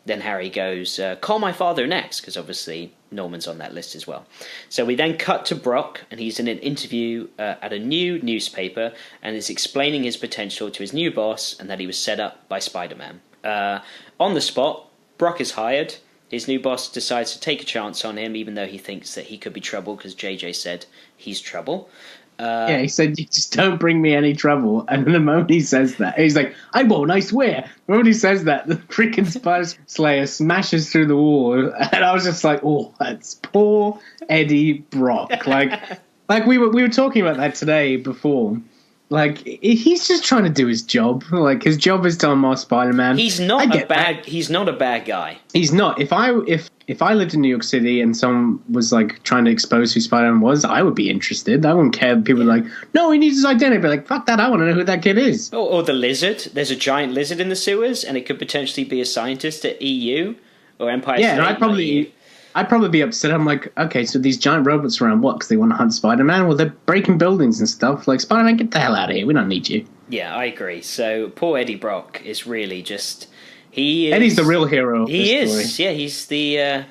then Harry goes, call my father next, because obviously Norman's on that list as well. So we then cut to Brock, and he's in an interview at a new newspaper, and is explaining his potential to his new boss, and that he was set up by Spider-Man. On the spot, Brock is hired. His new boss decides to take a chance on him, even though he thinks that he could be trouble, because JJ said he's trouble. He said, you just don't bring me any trouble. And the moment he says that, he's like, I won't, I swear. The moment he says that, the freaking Spider Slayer smashes through the wall. And I was just like, oh, that's poor Eddie Brock. Like we were talking about that today before. Like, he's just trying to do his job. Like, his job is to unmask Spider-Man. He's not a bad guy. He's not. If I lived in New York City and someone was like trying to expose who Spider-Man was, I would be interested. I wouldn't care. People are like, no, he needs his identity. I'd be like, fuck that. I want to know who that kid is. Or the lizard. There's a giant lizard in the sewers, and it could potentially be a scientist at EU or Empire State. Yeah, and I'd probably be upset. I'm like, okay, so these giant robots around what? Because they want to hunt Spider-Man? Well, they're breaking buildings and stuff. Like, Spider-Man, get the hell out of here. We don't need you. Yeah, I agree. So poor Eddie Brock is really just... Eddie's the real hero of He this is. story. Yeah, he's the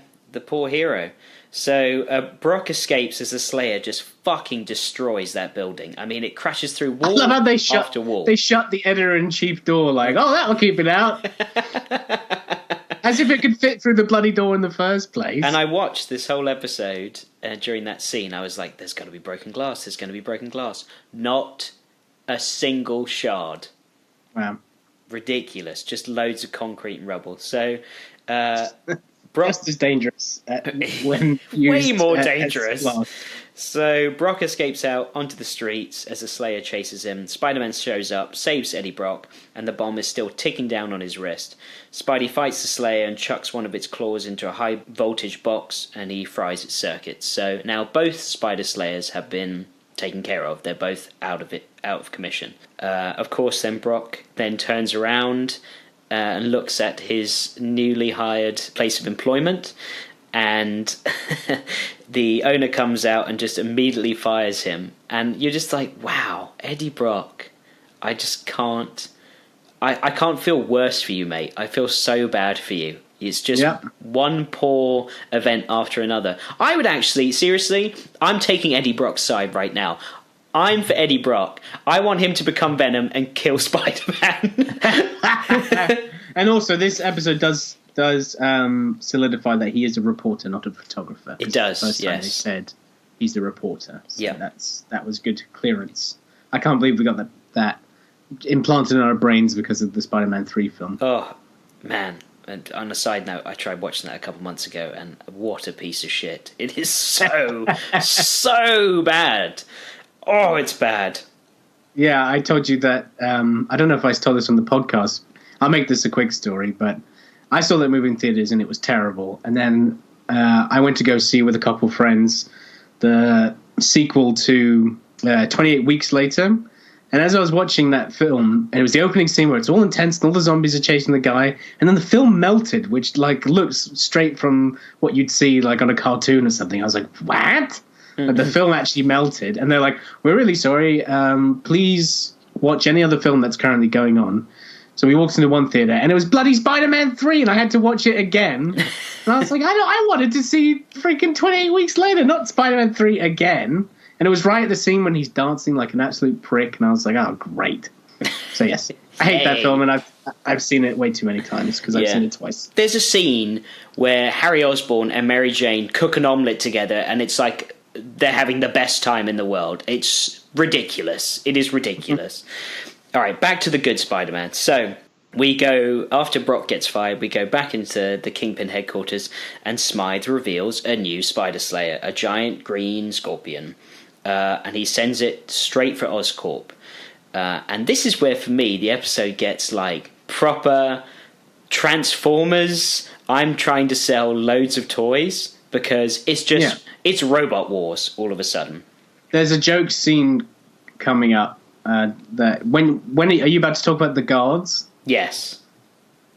poor hero. So Brock escapes as the Slayer just fucking destroys that building. I mean, it crashes through wall after wall. They shut the editor-in-chief door like, oh, that'll keep it out. As if it could fit through the bloody door in the first place. And I watched this whole episode during that scene. I was like, there's got to be broken glass. There's going to be broken glass. Not a single shard. Wow. Ridiculous. Just loads of concrete and rubble. So, Brock is dangerous when used way more dangerous. So Brock escapes out onto the streets as the Slayer chases him. Spider-Man shows up, saves Eddie Brock, and the bomb is still ticking down on his wrist. Spidey fights the Slayer and chucks one of its claws into a high-voltage box, and he fries its circuits. So now both Spider Slayers have been taken care of. They're both out of commission. Of course, then Brock then turns around and looks at his newly hired place of employment, and the owner comes out and just immediately fires him. And you're just like, wow, Eddie Brock, I just can't... I can't feel worse for you, mate. I feel so bad for you. It's just one poor event after another. I would actually, seriously, I'm taking Eddie Brock's side right now. I'm for Eddie Brock. I want him to become Venom and kill Spider-Man. And also, this episode does solidify that he is a reporter, not a photographer. It does, the first time yes. they said he's a reporter. So yeah, that was good clearance. I can't believe we got that implanted in our brains because of the Spider-Man 3 film. Oh, man. And on a side note, I tried watching that a couple months ago, and what a piece of shit. It is so, so bad. Oh, it's bad. Yeah, I told you that. I don't know if I told this on the podcast. I'll make this a quick story, but I saw that movie in theaters and it was terrible. And then I went to go see with a couple of friends the sequel to 28 Weeks Later. And as I was watching that film, and it was the opening scene where it's all intense and all the zombies are chasing the guy, and then the film melted, which like looks straight from what you'd see like on a cartoon or something. I was like, what? Mm-hmm. But the film actually melted, and they're like, we're really sorry. Please watch any other film that's currently going on. So we walked into one theater, and it was bloody Spider-Man 3, and I had to watch it again. And I was like, I wanted to see freaking 28 Weeks Later, not Spider-Man 3 again. And it was right at the scene when he's dancing like an absolute prick, and I was like, oh, great. So yes, I hate that film, and I've seen it way too many times because I've seen it twice. There's a scene where Harry Osborn and Mary Jane cook an omelette together, and it's like they're having the best time in the world. It's ridiculous. It is ridiculous. All right, back to the good Spider-Man. So we go, after Brock gets fired, we go back into the Kingpin headquarters, and Smythe reveals a new Spider Slayer, a giant green scorpion. And he sends it straight for Oscorp. And this is where, for me, the episode gets like proper Transformers. I'm trying to sell loads of toys because it's just it's Robot Wars all of a sudden. There's a joke scene coming up that when are you about to talk about the guards? Yes.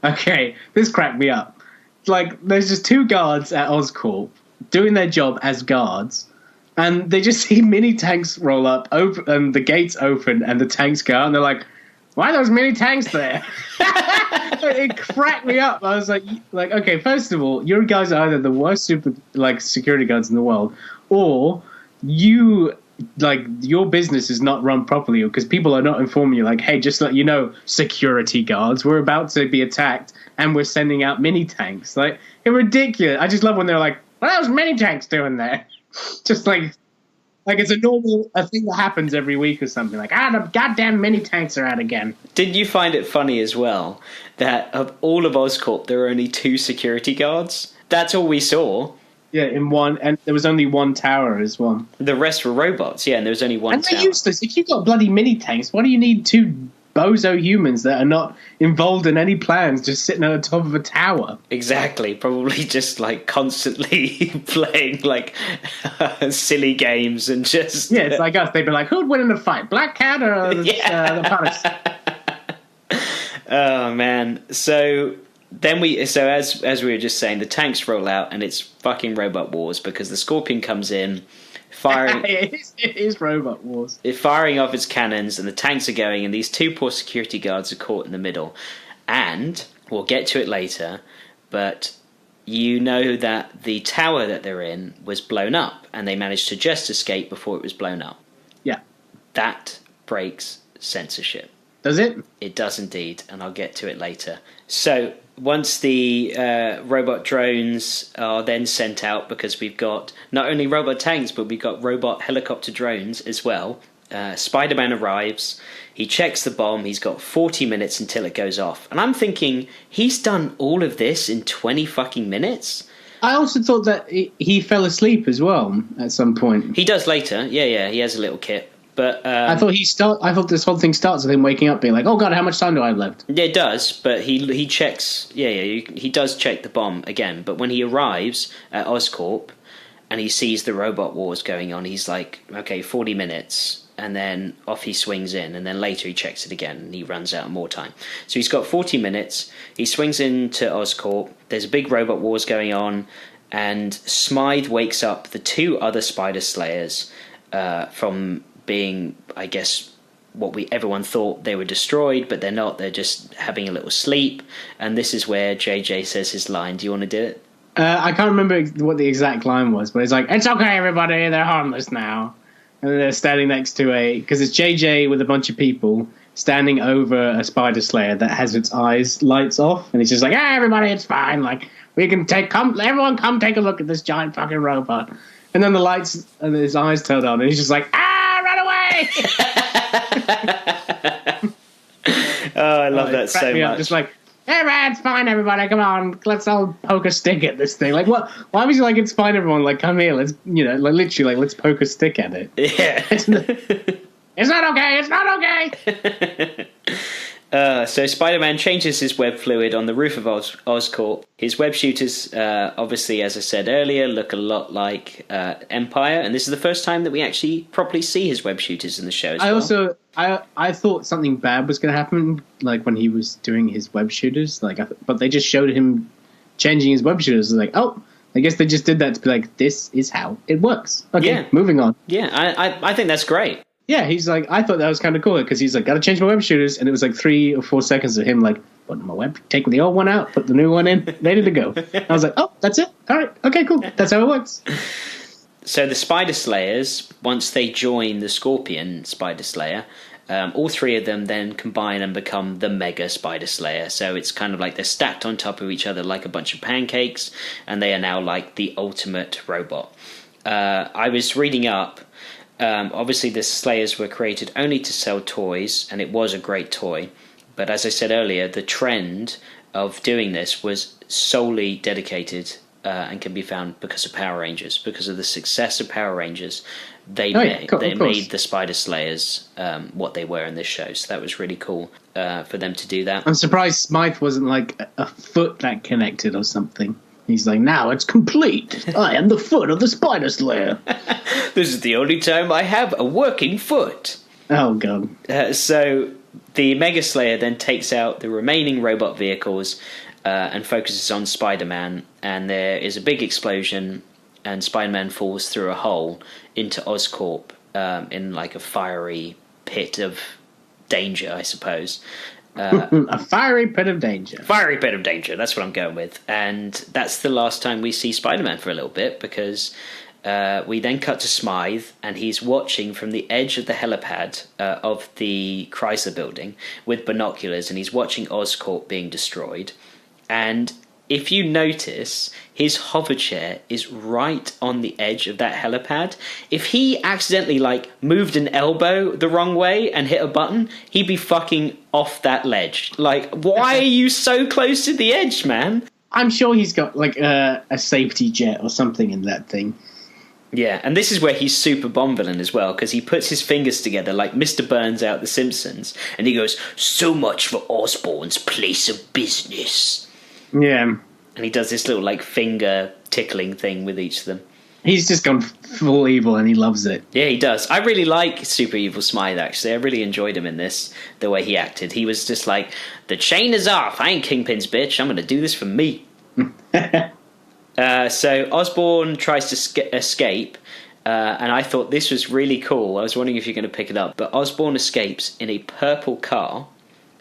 Okay, this cracked me up. Like, there's just two guards at Oscorp doing their job as guards. And they just see mini tanks roll up, and the gates open, and the tanks go out, and they're like, "Why are those mini tanks there?" It cracked me up. I was like, okay, first of all, your guys are either the worst security guards in the world, or your business is not run properly, because people are not informing you, like, hey, just let you know, security guards, we're about to be attacked, and we're sending out mini tanks. Like, it's ridiculous. I just love when they're like, "What are those mini tanks doing there?" Just like it's a thing that happens every week or something. Like, the goddamn mini tanks are out again. Did you find it funny as well that of all of Oscorp, there were only 2 security guards? That's all we saw. Yeah, in one, and there was only one tower as well. The rest were robots, and there was only one and tower. they're useless. If you've got bloody mini tanks, why do you need 2 bozo humans that are not involved in any plans just sitting at the top of a tower? Exactly. Probably just like constantly playing like silly games and just... Yeah, it's like us. They'd be like, who'd win in a fight? Black Cat or the Palace? Oh, man. So as we were just saying, the tanks roll out and it's fucking Robot Wars because the Scorpion comes in, firing... it is Robot Wars. It's firing off its cannons and the tanks are going and these 2 poor security guards are caught in the middle. And we'll get to it later, but you know that the tower that they're in was blown up and they managed to just escape before it was blown up. Yeah. That breaks censorship. Does it? It does indeed, and I'll get to it later. So once the robot drones are then sent out, because we've got not only robot tanks, but we've got robot helicopter drones as well, Spider-Man arrives, he checks the bomb, he's got 40 minutes until it goes off. And I'm thinking, he's done all of this in 20 fucking minutes? I also thought that he fell asleep as well at some point. He does later. Yeah, he has a little kip. But I thought this whole thing starts with him waking up, being like, "Oh God, how much time do I have left?" Yeah, it does. But he checks. He does check the bomb again. But when he arrives at Oscorp and he sees the robot wars going on, he's like, "Okay, 40 minutes." And then off he swings in, and then later he checks it again, and he runs out of more time. So he's got 40 minutes. He swings into Oscorp. There's a big robot wars going on, and Smythe wakes up the two other Spider Slayers from being, I guess, everyone thought they were destroyed, but they're not. They're just having a little sleep. And this is where JJ says his line. Do you want to do it? I can't remember what the exact line was, but it's like, "It's okay, everybody. They're harmless now." And then they're standing next to because it's JJ with a bunch of people standing over a Spider Slayer that has its lights off, and he's just like, "Hey, everybody, it's fine. Like, we can everyone come take a look at this giant fucking robot." And then the lights and his eyes turn on, and he's just like, "Run away!" Oh, I love that so much. Just like, "Hey man, it's fine, everybody. Come on, let's all poke a stick at this thing." Like, what? Why was he like, "It's fine, everyone. Like, come here. Let's, like literally, like, let's poke a stick at it." Yeah. It's not okay. It's not okay. So Spider-Man changes his web fluid on the roof of Oscorp. His web shooters, obviously, as I said earlier, look a lot like Empire, and this is the first time that we actually properly see his web shooters in the show. I thought something bad was going to happen, like when he was doing his web shooters, but they just showed him changing his web shooters. Like, oh, I guess they just did that to be like, this is how it works. Okay, yeah. Moving on. Yeah, I think that's great. Yeah, he's like, I thought that was kind of cool because he's like, got to change my web shooters, and it was like 3 or 4 seconds of him like, put my web, take the old one out, put the new one in, ready to go. I was like, oh, that's it. All right, okay, cool. That's how it works. So the Spider Slayers, once they join the Scorpion Spider Slayer, all three of them then combine and become the Mega Spider Slayer. So it's kind of like they're stacked on top of each other like a bunch of pancakes, and they are now like the ultimate robot. I was reading up. Obviously, the Slayers were created only to sell toys, and it was a great toy. But as I said earlier, the trend of doing this was solely dedicated and can be found because of Power Rangers. Because of the success of Power Rangers, they made the Spider Slayers what they were in this show. So that was really cool for them to do that. I'm surprised Smythe wasn't like a foot that connected or something. He's like, now it's complete. I am the foot of the Spider Slayer. This is the only time I have a working foot. Oh, God. So the Mega Slayer then takes out the remaining robot vehicles and focuses on Spider-Man. And there is a big explosion, and Spider-Man falls through a hole into Oscorp in like a fiery pit of danger, I suppose. A fiery pit of danger. Fiery pit of danger, that's what I'm going with. And that's the last time we see Spider-Man for a little bit, because we then cut to Smythe, and he's watching from the edge of the helipad of the Chrysler building with binoculars, and he's watching Oscorp being destroyed. And if you notice, his hover chair is right on the edge of that helipad. If he accidentally moved an elbow the wrong way and hit a button, he'd be fucking off that ledge. Like, why are you so close to the edge, man? I'm sure he's got a safety jet or something in that thing. Yeah, and this is where he's super Bond villain as well, because he puts his fingers together like Mr. Burns out The Simpsons, and he goes, "So much for Osborn's place of business." Yeah. And he does this little finger tickling thing with each of them. He's just gone full evil and he loves it. Yeah, he does. I really like Super Evil Smythe, actually. I really enjoyed him in this, the way he acted. He was just like, the chain is off. I ain't Kingpin's bitch. I'm going to do this for me. So Osborn tries to escape, and I thought this was really cool. I was wondering if you're going to pick it up. But Osborn escapes in a purple car,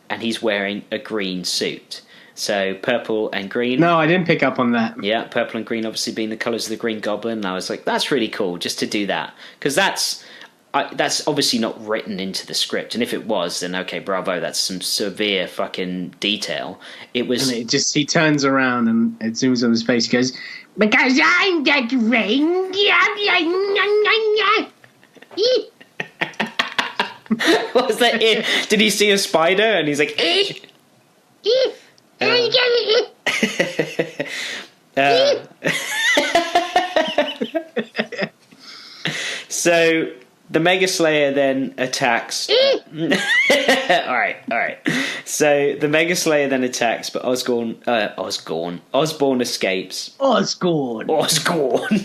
and he's wearing a green suit. So purple and green. No, I didn't pick up on that. Yeah, purple and green obviously being the colours of the Green Goblin. And I was like, that's really cool just to do that. Because that's obviously not written into the script. And if it was, then okay, bravo, that's some severe fucking detail. It was... And he turns around and it zooms on his face. He goes, because I'm the green. What was that? Did he see a spider? And he's like... So the Mega Slayer then attacks. All right. So the Mega Slayer then attacks, but Osborn escapes. Oscorn. Oscorn.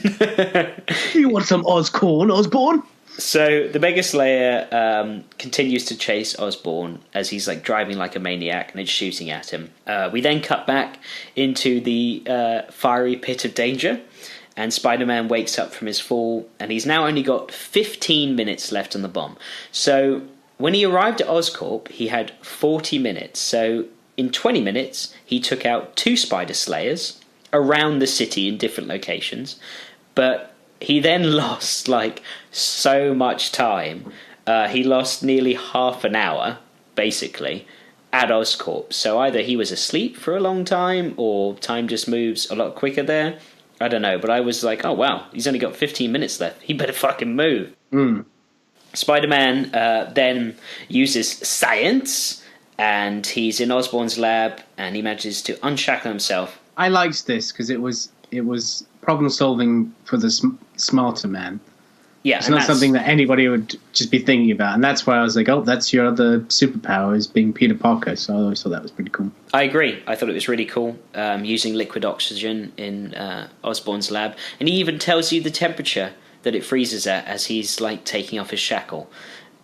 You want some Oscorn, Osborn? So the Mega Slayer continues to chase Osborn as he's like driving like a maniac, and it's shooting at him. We then cut back into the fiery pit of danger. And Spider-Man wakes up from his fall, and he's now only got 15 minutes left on the bomb. So when he arrived at Oscorp, he had 40 minutes. So in 20 minutes, he took out 2 Spider Slayers around the city in different locations. But he then lost like so much time. He lost nearly half an hour, basically, at Oscorp. So either he was asleep for a long time, or time just moves a lot quicker there. I don't know, but I was like, oh wow, he's only got 15 minutes left. He better fucking move. Spider-Man then uses science, and he's in Osborn's lab, and he manages to unshackle himself. I liked this because it was problem solving for the smarter man. Yeah, it's not something that anybody would just be thinking about, and that's why I was like, oh, that's your other superpower, is being Peter Parker. So I always thought that was pretty cool. I agree. I thought it was really cool, using liquid oxygen in Osborn's lab, and he even tells you the temperature that it freezes at as he's like taking off his shackle,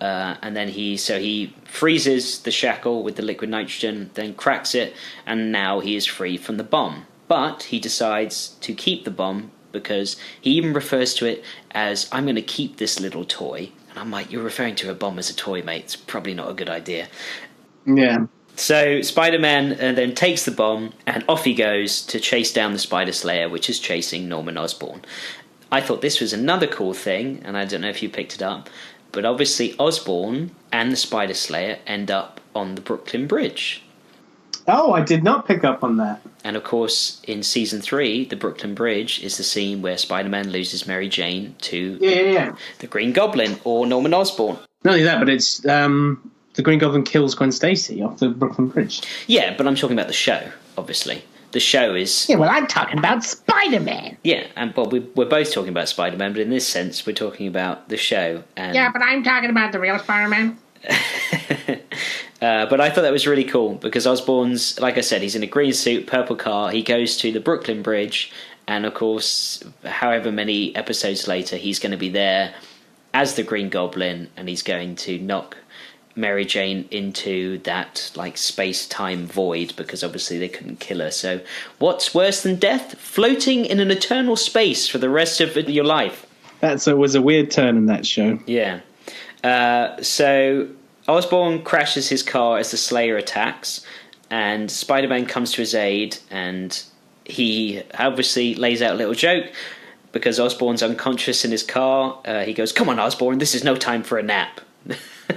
and then he freezes the shackle with the liquid nitrogen, then cracks it, and now he is free from the bomb. But he decides to keep the bomb, because he even refers to it as, I'm going to keep this little toy. And I'm like, you're referring to a bomb as a toy, mate. It's probably not a good idea. Yeah. So Spider-Man then takes the bomb, and off he goes to chase down the Spider Slayer, which is chasing Norman Osborn. I thought this was another cool thing, and I don't know if you picked it up, but obviously Osborn and the Spider Slayer end up on the Brooklyn Bridge. Oh, I did not pick up on that. And of course, in season 3, the Brooklyn Bridge is the scene where Spider-Man loses Mary Jane to the Green Goblin, or Norman Osborn. Not only that, but it's the Green Goblin kills Gwen Stacy off the Brooklyn Bridge. Yeah, but I'm talking about the show, obviously. The show is... Yeah, well, I'm talking about Spider-Man. Yeah, and Bob, we're both talking about Spider-Man, but in this sense, we're talking about the show. And... Yeah, but I'm talking about the real Spider-Man. But I thought that was really cool, because Osborn's, like I said, he's in a green suit, purple car. He goes to the Brooklyn Bridge, and of course, however many episodes later, he's going to be there as the Green Goblin, and he's going to knock Mary Jane into that like space-time void, because obviously they couldn't kill her. So what's worse than death? Floating in an eternal space for the rest of your life. That was a weird turn in that show. Yeah. So Osborn crashes his car as the Slayer attacks, and Spider-Man comes to his aid, and he obviously lays out a little joke, because Osborn's unconscious in his car. He goes, "Come on, Osborn, this is no time for a nap."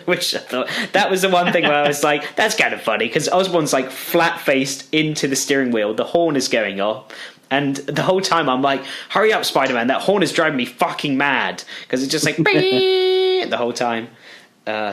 Which I thought, that was the one thing where I was like, that's kind of funny, because Osborn's like flat-faced into the steering wheel, the horn is going off, and the whole time I'm like, hurry up, Spider-Man, that horn is driving me fucking mad, because it's just like, the whole time.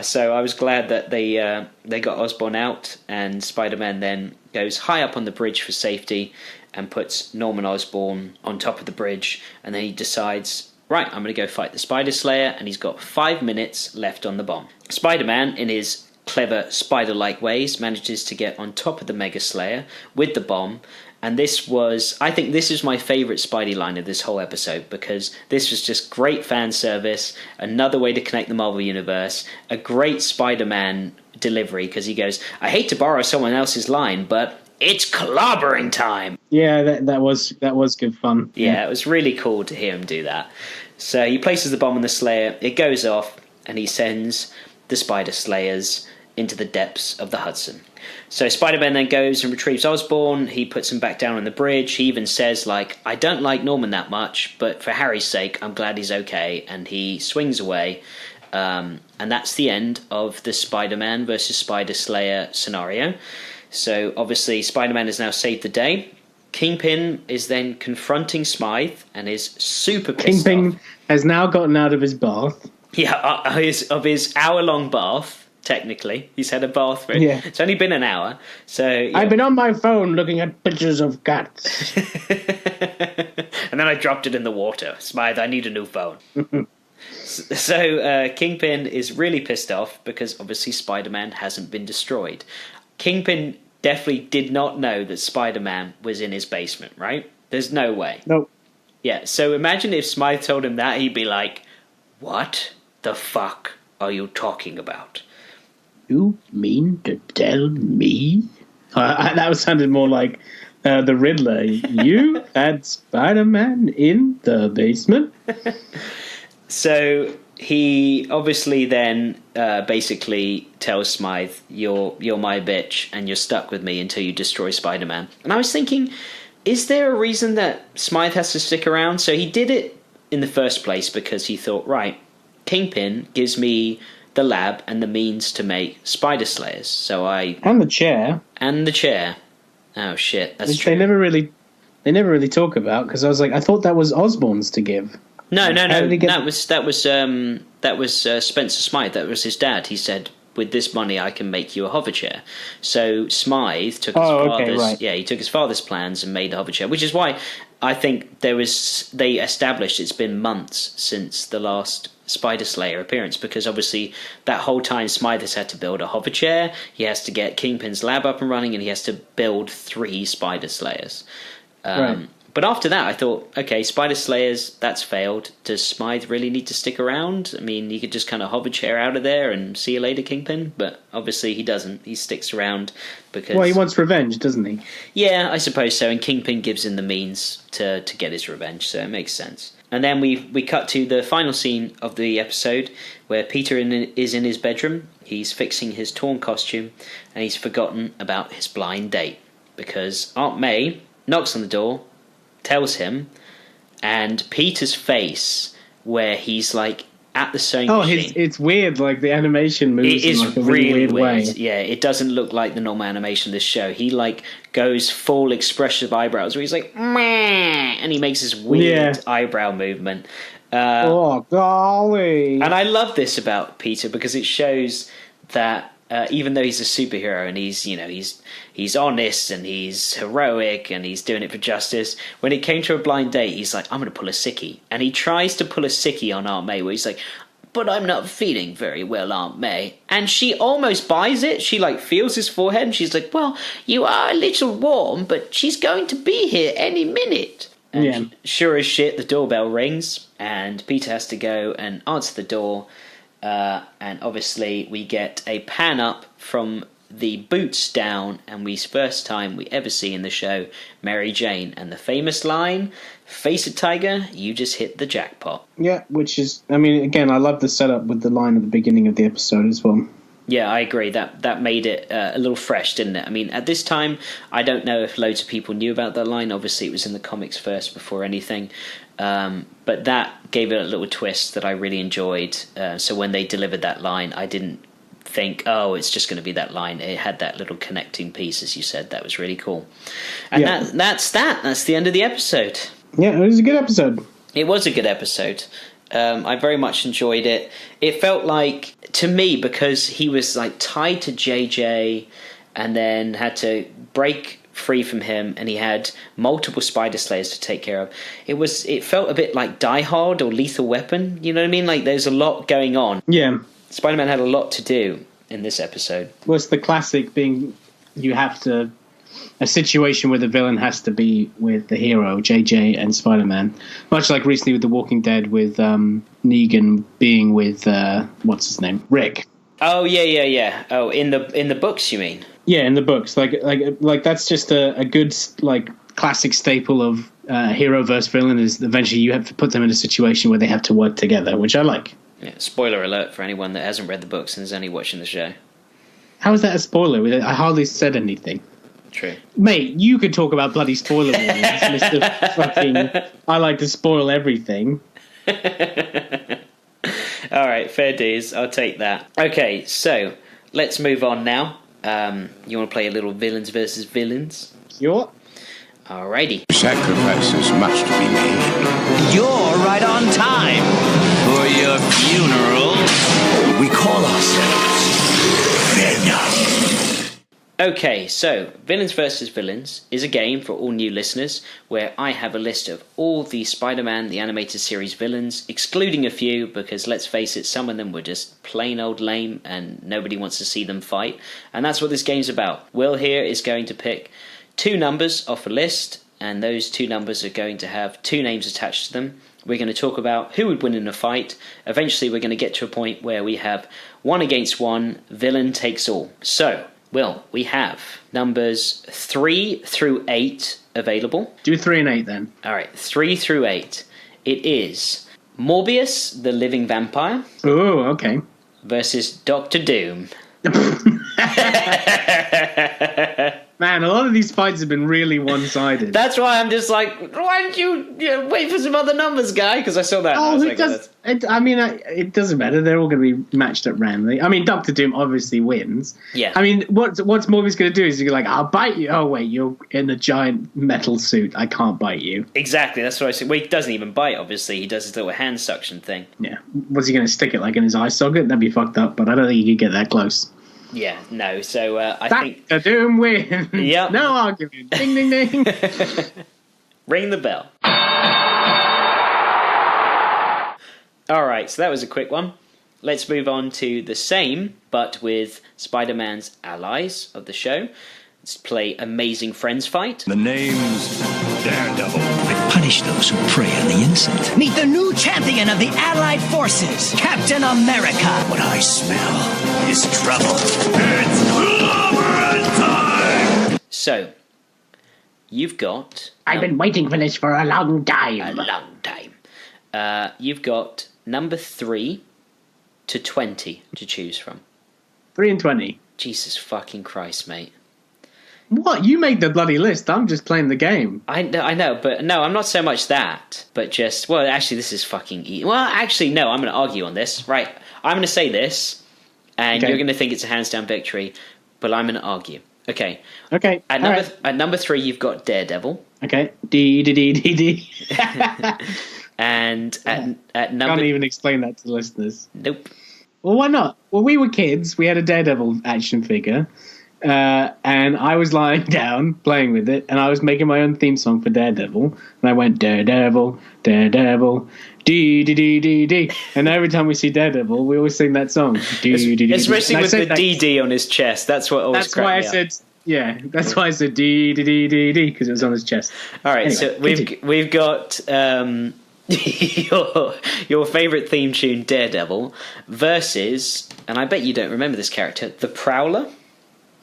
So I was glad that they got Osborn out, and Spider-Man then goes high up on the bridge for safety and puts Norman Osborn on top of the bridge, and then he decides, right, I'm going to go fight the Spider Slayer, and he's got 5 minutes left on the bomb. Spider-Man, in his clever spider-like ways, manages to get on top of the Mega Slayer with the bomb. And I think this is my favourite Spidey line of this whole episode, because this was just great fan service, another way to connect the Marvel Universe, a great Spider-Man delivery, because he goes, I hate to borrow someone else's line, but it's clobbering time. Yeah, that was good fun. Yeah, it was really cool to hear him do that. So he places the bomb on the Slayer, it goes off, and he sends the Spider Slayers into the depths of the Hudson. So Spider-Man then goes and retrieves Osborn. He puts him back down on the bridge. He even says, like, I don't like Norman that much, but for Harry's sake, I'm glad he's okay. And he swings away. And that's the end of the Spider-Man versus Spider Slayer scenario. So obviously Spider-Man has now saved the day. Kingpin is then confronting Smythe and is super pissed Kingpin off. has now gotten out of his bath. Yeah, of his hour-long bath. Technically, he's had a bath for it. Yeah. It's only been an hour, so yeah. I've been on my phone looking at pictures of cats. And then I dropped it in the water. Smythe, I need a new phone. So Kingpin is really pissed off because obviously Spider-Man hasn't been destroyed. Kingpin definitely did not know that Spider-Man was in his basement, right? There's no way. Nope. Yeah, so imagine if Smythe told him that, he'd be like, what the fuck are you talking about? You mean to tell me? That sounded more like the Riddler. You had Spider-Man in the basement? So he obviously then basically tells Smythe, you're my bitch and you're stuck with me until you destroy Spider-Man. And I was thinking, is there a reason that Smythe has to stick around? So he did it in the first place because he thought, right, Kingpin gives me the lab and the means to make spider slayers. So And the chair. And the chair. Oh shit, that's true. They never really talk about, because I thought that was Osborn's to give. No. That was Spencer Smythe. That was his dad. He said, "With this money, I can make you a hover chair." So Smythe took his father's plans and made the hover chair, which is why I think they established it's been months since the last Spider Slayer appearance, because obviously that whole time Smythe has had to build a hover chair. He has to get Kingpin's lab up and running, and he has to build 3 Spider Slayers. Right. But after that, I thought, okay, Spider Slayers, that's failed. Does Smythe really need to stick around? I mean, you could just kind of hover chair out of there and see you later, Kingpin. But obviously he doesn't. He sticks around because... Well, he wants revenge, doesn't he? Yeah, I suppose so. And Kingpin gives him the means to get his revenge, so it makes sense. And then we cut to the final scene of the episode where Peter is in his bedroom. He's fixing his torn costume and he's forgotten about his blind date because Aunt May knocks on the door, tells him, and Peter's face where he's like at the sewing machine. It's weird, like the animation moves in like a really weird way. Yeah, it doesn't look like the normal animation of this show. He like goes full expressive eyebrows where he's like meh, and he makes this weird eyebrow movement. Oh golly. And I love this about Peter because it shows that even though he's a superhero and he's honest and he's heroic and he's doing it for justice, when it came to a blind date, he's like, I'm going to pull a sickie. And he tries to pull a sickie on Aunt May where he's like, but I'm not feeling very well, Aunt May. And she almost buys it. She like feels his forehead and she's like, well, you are a little warm, but she's going to be here any minute. And sure as shit, the doorbell rings and Peter has to go and answer the door. And obviously we get a pan up from the boots down, and first time we ever see in the show Mary Jane and the famous line, face it tiger, you just hit the jackpot. Yeah, which is, I mean, again, I love the setup with the line at the beginning of the episode as well. Yeah, I agree. That made it a little fresh, didn't it? I mean, at this time, I don't know if loads of people knew about that line. Obviously, it was in the comics first before anything. But that gave it a little twist that I really enjoyed. So when they delivered that line, I didn't think, oh, it's just going to be that line. It had that little connecting piece, as you said. That was really cool. And that's the end of the episode. Yeah, it was a good episode. It was a good episode. I very much enjoyed it. It felt like, to me, because he was like tied to JJ and then had to break free from him, and he had multiple Spider Slayers to take care of. It felt a bit like Die Hard or Lethal Weapon. You know what I mean? Like there's a lot going on. Yeah. Spider-Man had a lot to do in this episode. Well, it's the classic being a situation where the villain has to be with the hero, JJ and Spider-Man. Much like recently with The Walking Dead with Negan being with, what's his name? Rick. Oh, yeah. Oh, in the books, you mean? Yeah, in the books. Like that's just a good, like, classic staple of hero versus villain is eventually you have to put them in a situation where they have to work together, which I like. Yeah, spoiler alert for anyone that hasn't read the books and is only watching the show. How is that a spoiler? I hardly said anything. True. Mate, you could talk about bloody spoiler warnings, Mr. fucking I like to spoil everything. Alright, fair dues. I'll take that. Okay, so let's move on now. You want to play a little villains versus villains? Sure. Alrighty. Sacrifices must be made. You're right on time for your funeral. We call ourselves Venom. Okay, so Villains vs. Villains is a game for all new listeners where I have a list of all the Spider-Man, the animated series villains, excluding a few because, let's face it, some of them were just plain old lame and nobody wants to see them fight. And that's what this game's about. Will here is going to pick 2 numbers off a list, and those 2 numbers are going to have 2 names attached to them. We're going to talk about who would win in a fight. Eventually we're going to get to a point where we have 1 against 1, villain takes all. So, Will, we have numbers 3 through 8 available. Do 3 and 8 then. Alright, 3 through 8. It is Morbius, the living vampire. Oh, okay. Versus Doctor Doom. Man, a lot of these fights have been really one-sided. That's why I'm just like, why don't you wait for some other numbers, guy? Because I saw that. Oh, and I was it doesn't matter. They're all going to be matched up randomly. I mean, Doctor Doom obviously wins. Yeah. I mean, what's Morbius going to do is he's like, I'll bite you. Oh, wait, you're in a giant metal suit. I can't bite you. Exactly, that's what I said. Well, he doesn't even bite, obviously. He does his little hand suction thing. Yeah. Was he going to stick it like in his eye socket? That'd be fucked up, but I don't think he could get that close. Yeah, no, so I think... Doctor Doom wins. Yep. No argument. Ding, ding, ding. Ring the bell. Alright, so that was a quick one. Let's move on to the same, but with Spider-Man's allies of the show. Let's play Amazing Friends Fight. The name's Daredevil. I punish those who prey on the innocent. Meet the new champion of the Allied Forces, Captain America. What I smell is trouble. It's clobbering time! So, you've got... I've been waiting for this for a long A time. long time. You've got number 3 to 20 to choose from. 3 and 20. Jesus fucking Christ, mate. What? You made the bloody list. I'm just playing the game. I know, but no, I'm not so much that, but just, well, actually, this is fucking easy. Well, actually, no, I'm going to argue on this. Right, I'm going to say this, and Okay. you're going to think it's a hands-down victory, but I'm going to argue. Okay. Okay. At number 3, you've got Daredevil, Okay. D, D, D, D, D. and at number... Can't even explain that to the listeners. Nope. Well, why not? When we were kids, we had a Daredevil action figure, and I was lying down playing with it, and I was making my own theme song for Daredevil, and I went Daredevil, Daredevil, D D D D D, and every time we see Daredevil, we always sing that song. D, D, D, D. Especially And I with said the DD on his chest. That's what always That's why I said. Yeah, that's why I said D D D D D because it was on his chest. All right, Anyway, so continue. we've got your favorite theme tune, Daredevil, versus, and I bet you don't remember this character, the Prowler.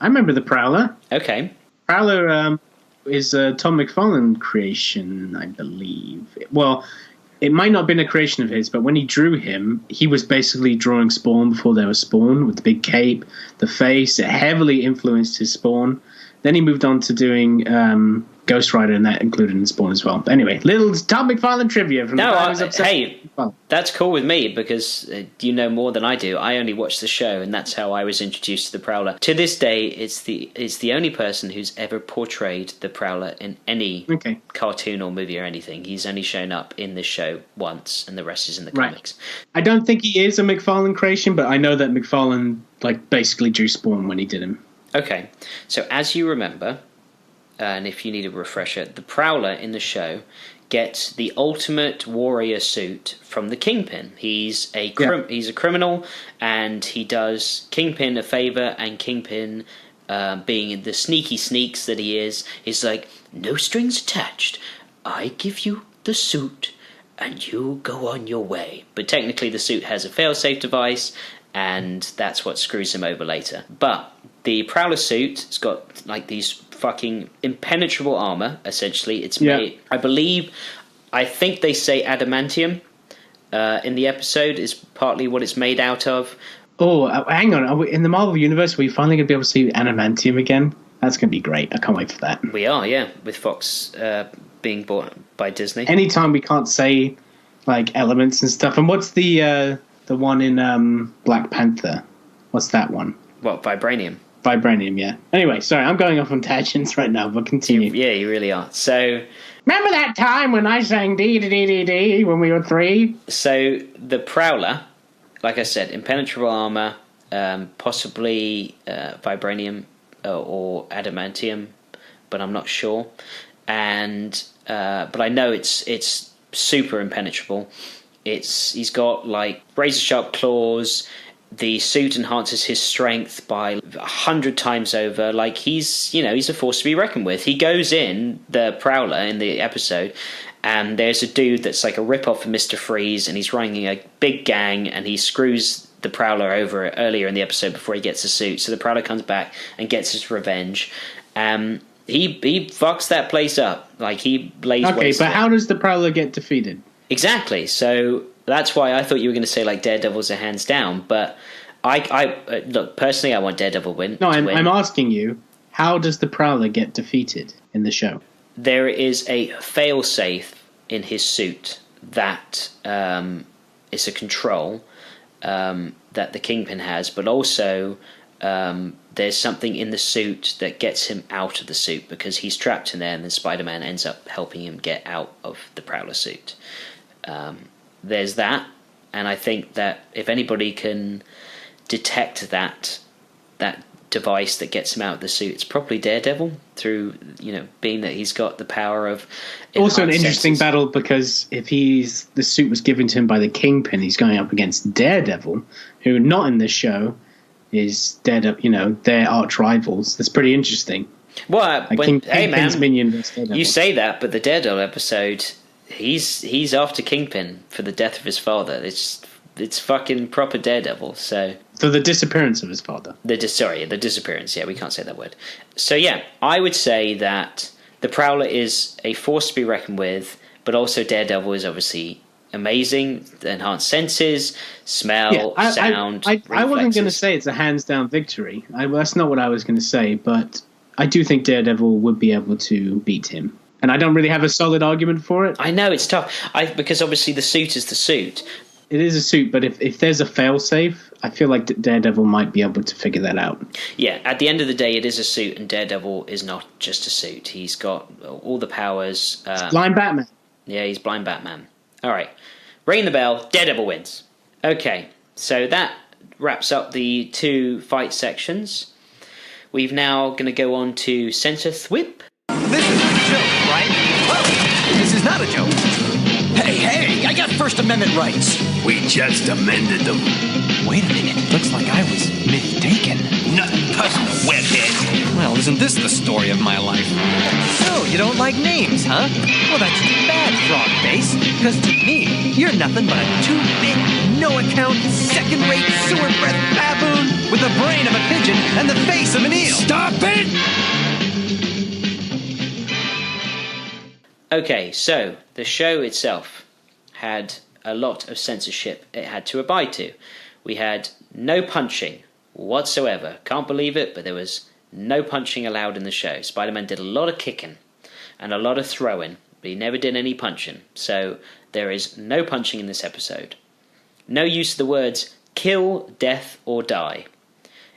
I remember the Prowler. Okay. Prowler is a Tom McFarlane creation, I believe. Well, it might not have been a creation of his, but when he drew him, he was basically drawing Spawn before there was Spawn, with the big cape, the face. It heavily influenced his Spawn. Then he moved on to doing Ghost Rider, and that included in Spawn as well. But anyway, little Tom McFarlane trivia from the time I was obsessed hey, with McFarlane. that's cool with me because you know more than I do. I only watch the show, and that's how I was introduced to the Prowler. To this day, it's the only person who's ever portrayed the Prowler in any cartoon or movie or anything. He's only shown up in this show once, and the rest is in the comics. I don't think he is a McFarlane creation, but I know that McFarlane basically drew Spawn when he did him. Okay, so as you remember, and if you need a refresher, the Prowler in the show gets the ultimate warrior suit from the Kingpin. He's a criminal, and he does Kingpin a favor, and Kingpin, being the sneaky sneaks that he is like, no strings attached. I give you the suit, and you go on your way. But technically the suit has a failsafe device, and that's what screws him over later. But the Prowler suit has got like these fucking impenetrable armor, essentially. It's made, I think they say adamantium in the episode is partly what it's made out of. Oh, hang on. In the Marvel Universe, are we finally going to be able to see adamantium again? That's going to be great. I can't wait for that. We are, yeah, with Fox being bought by Disney. Anytime we can't say like elements and stuff. And what's the one in Black Panther? What's that one? What, vibranium? Vibranium, yeah. Anyway, sorry, I'm going off on tangents right now, but continue. Yeah, you really are. So, Remember that time when I sang dee dee dee dee dee when we were 3? So the Prowler, like I said, impenetrable armor, possibly vibranium, or adamantium, but I'm not sure. And but I know it's super impenetrable. He's got like razor sharp claws. The suit enhances his strength by 100 times over. Like he's a force to be reckoned with. He goes in the Prowler in the episode, and there's a dude that's like a rip-off of Mr. Freeze, and he's running a big gang, and he screws the Prowler over earlier in the episode before he gets a suit. So the Prowler comes back and gets his revenge. He fucks that place up. Like he lays waste. Okay, but how does the Prowler get defeated? Exactly. So that's why I thought you were going to say like Daredevil's a hands down. But I look, personally, I want Daredevil win. No, I'm asking you, how does the Prowler get defeated in the show? There is a fail-safe in his suit that is a control that the Kingpin has, but also there's something in the suit that gets him out of the suit because he's trapped in there, and then Spider-Man ends up helping him get out of the Prowler suit. There's that, and I think that if anybody can detect that device that gets him out of the suit, it's probably Daredevil, through being that he's got the power of also an interesting senses. battle, because if the suit was given to him by the Kingpin, he's going up against Daredevil, who not in this show is Daredevil, their arch rivals. That's pretty interesting. Well, hey man, minion versus Daredevil. You say that, but the Daredevil episode, he's after Kingpin for the death of his father. It's fucking proper Daredevil. So the disappearance of his father. The disappearance. Yeah, we can't say that word. So yeah, I would say that the Prowler is a force to be reckoned with, but also Daredevil is obviously amazing. Enhanced senses, smell, sound. I wasn't going to say it's a hands down victory. That's not what I was going to say, but I do think Daredevil would be able to beat him. And I don't really have a solid argument for it. I know, it's tough. Because obviously the suit is the suit. It is a suit, but if there's a failsafe, I feel like Daredevil might be able to figure that out. Yeah, at the end of the day, it is a suit, and Daredevil is not just a suit. He's got all the powers. Blind Batman. Yeah, he's Blind Batman. All right. Ring the bell. Daredevil wins. Okay, so that wraps up the two fight sections. We've now going to go on to Censor Thwip. This is a joke, right? Oh, this is not a joke. Hey, I got First Amendment rights. We just amended them. Wait a minute, looks like I was mistaken. Nothing personal, webhead. Well, isn't this the story of my life? So, you don't like names, huh? Well, that's too bad, Frogface, because to me, you're nothing but a two-bit, no-account, second-rate, sewer-breath baboon with the brain of a pigeon and the face of an eel. Stop it! Okay, so the show itself had a lot of censorship it had to abide to. We had no punching whatsoever. Can't believe it, but there was no punching allowed in the show. Spider-Man did a lot of kicking and a lot of throwing, but he never did any punching. So there is no punching in this episode. No use of the words kill, death, or die.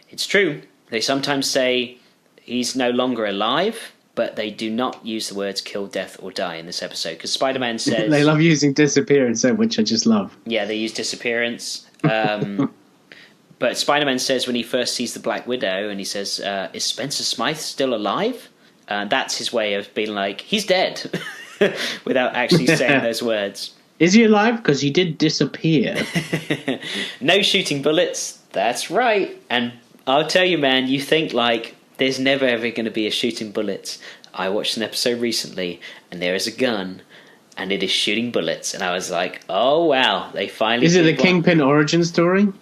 It's true. They sometimes say he's no longer alive, but they do not use the words kill, death, or die in this episode, because Spider-Man says... They love using disappearance, which I just love. Yeah, they use disappearance. But Spider-Man says when he first sees the Black Widow, and he says, is Spencer Smythe still alive? That's his way of being like, he's dead, without actually saying those words. Is he alive? Because he did disappear. No shooting bullets, that's right. And I'll tell you, man, you think like, there's never ever going to be a shooting bullets. I watched an episode recently, and there is a gun, and it is shooting bullets. And I was like, oh, wow, they finally... Is it a Kingpin origin story?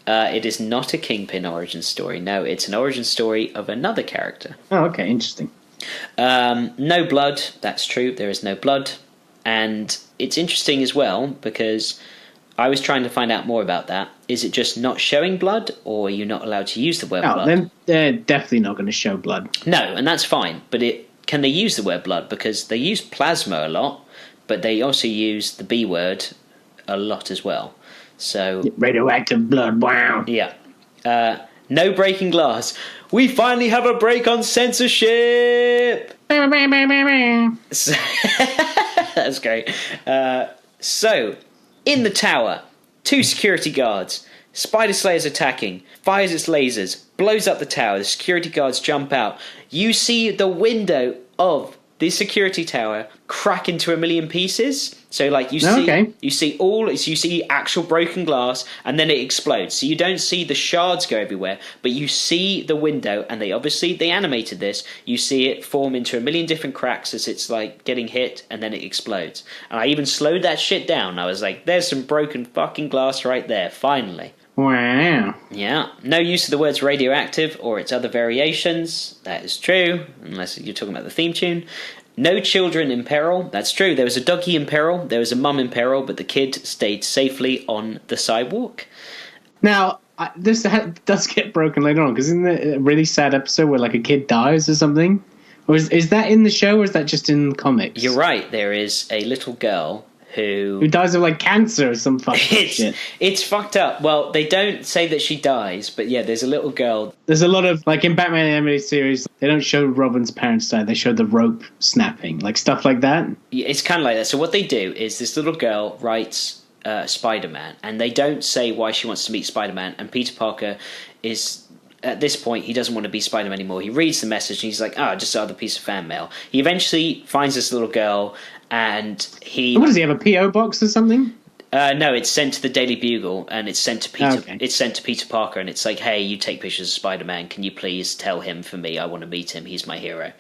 It is not a Kingpin origin story. No, it's an origin story of another character. Oh, okay, interesting. No blood, that's true. There is no blood. And it's interesting as well, because I was trying to find out more about that. Is it just not showing blood, or are you not allowed to use the word blood? Then they're definitely not going to show blood. No, and that's fine. But can they use the word blood? Because they use plasma a lot, but they also use the B word a lot as well. So radioactive blood, wow. Yeah. No breaking glass. We finally have a break on censorship! That's great. So, in the tower, two security guards. Spider Slayer's attacking, fires its lasers, blows up the tower. The security guards jump out. You see the window of the security tower crack into a million pieces. So like you see actual broken glass, and then it explodes. So you don't see the shards go everywhere, but you see the window, and they animated this. You see it form into a million different cracks as it's like getting hit, and then it explodes. And I even slowed that shit down. I was like, there's some broken fucking glass right there, finally. Wow. Yeah. No use of the words radioactive or its other variations. That is true, unless you're talking about the theme tune. No children in peril. That's true. There was a doggy in peril. There was a mum in peril, but the kid stayed safely on the sidewalk. Now, this does get broken later on, because isn't there a really sad episode where like a kid dies or something? Or is that in the show, or is that just in comics? You're right. There is a little girl who dies of like cancer or some fucking shit. It's fucked up. Well, they don't say that she dies, but yeah, there's a little girl. There's a lot of, like in Batman animated series, they don't show Robin's parents die, they show the rope snapping, like stuff like that. Yeah, it's kind of like that. So what they do is this little girl writes Spider-Man, and they don't say why she wants to meet Spider-Man, and Peter Parker is... At this point, he doesn't want to be Spider-Man anymore. He reads the message, and he's like, just another piece of fan mail. He eventually finds this little girl, and he... What does he have, a P.O. box or something? No, it's sent to the Daily Bugle, and it's sent to Peter. Okay. It's sent to Peter Parker, and it's like, hey, you take pictures of Spider-Man. Can you please tell him for me? I want to meet him. He's my hero.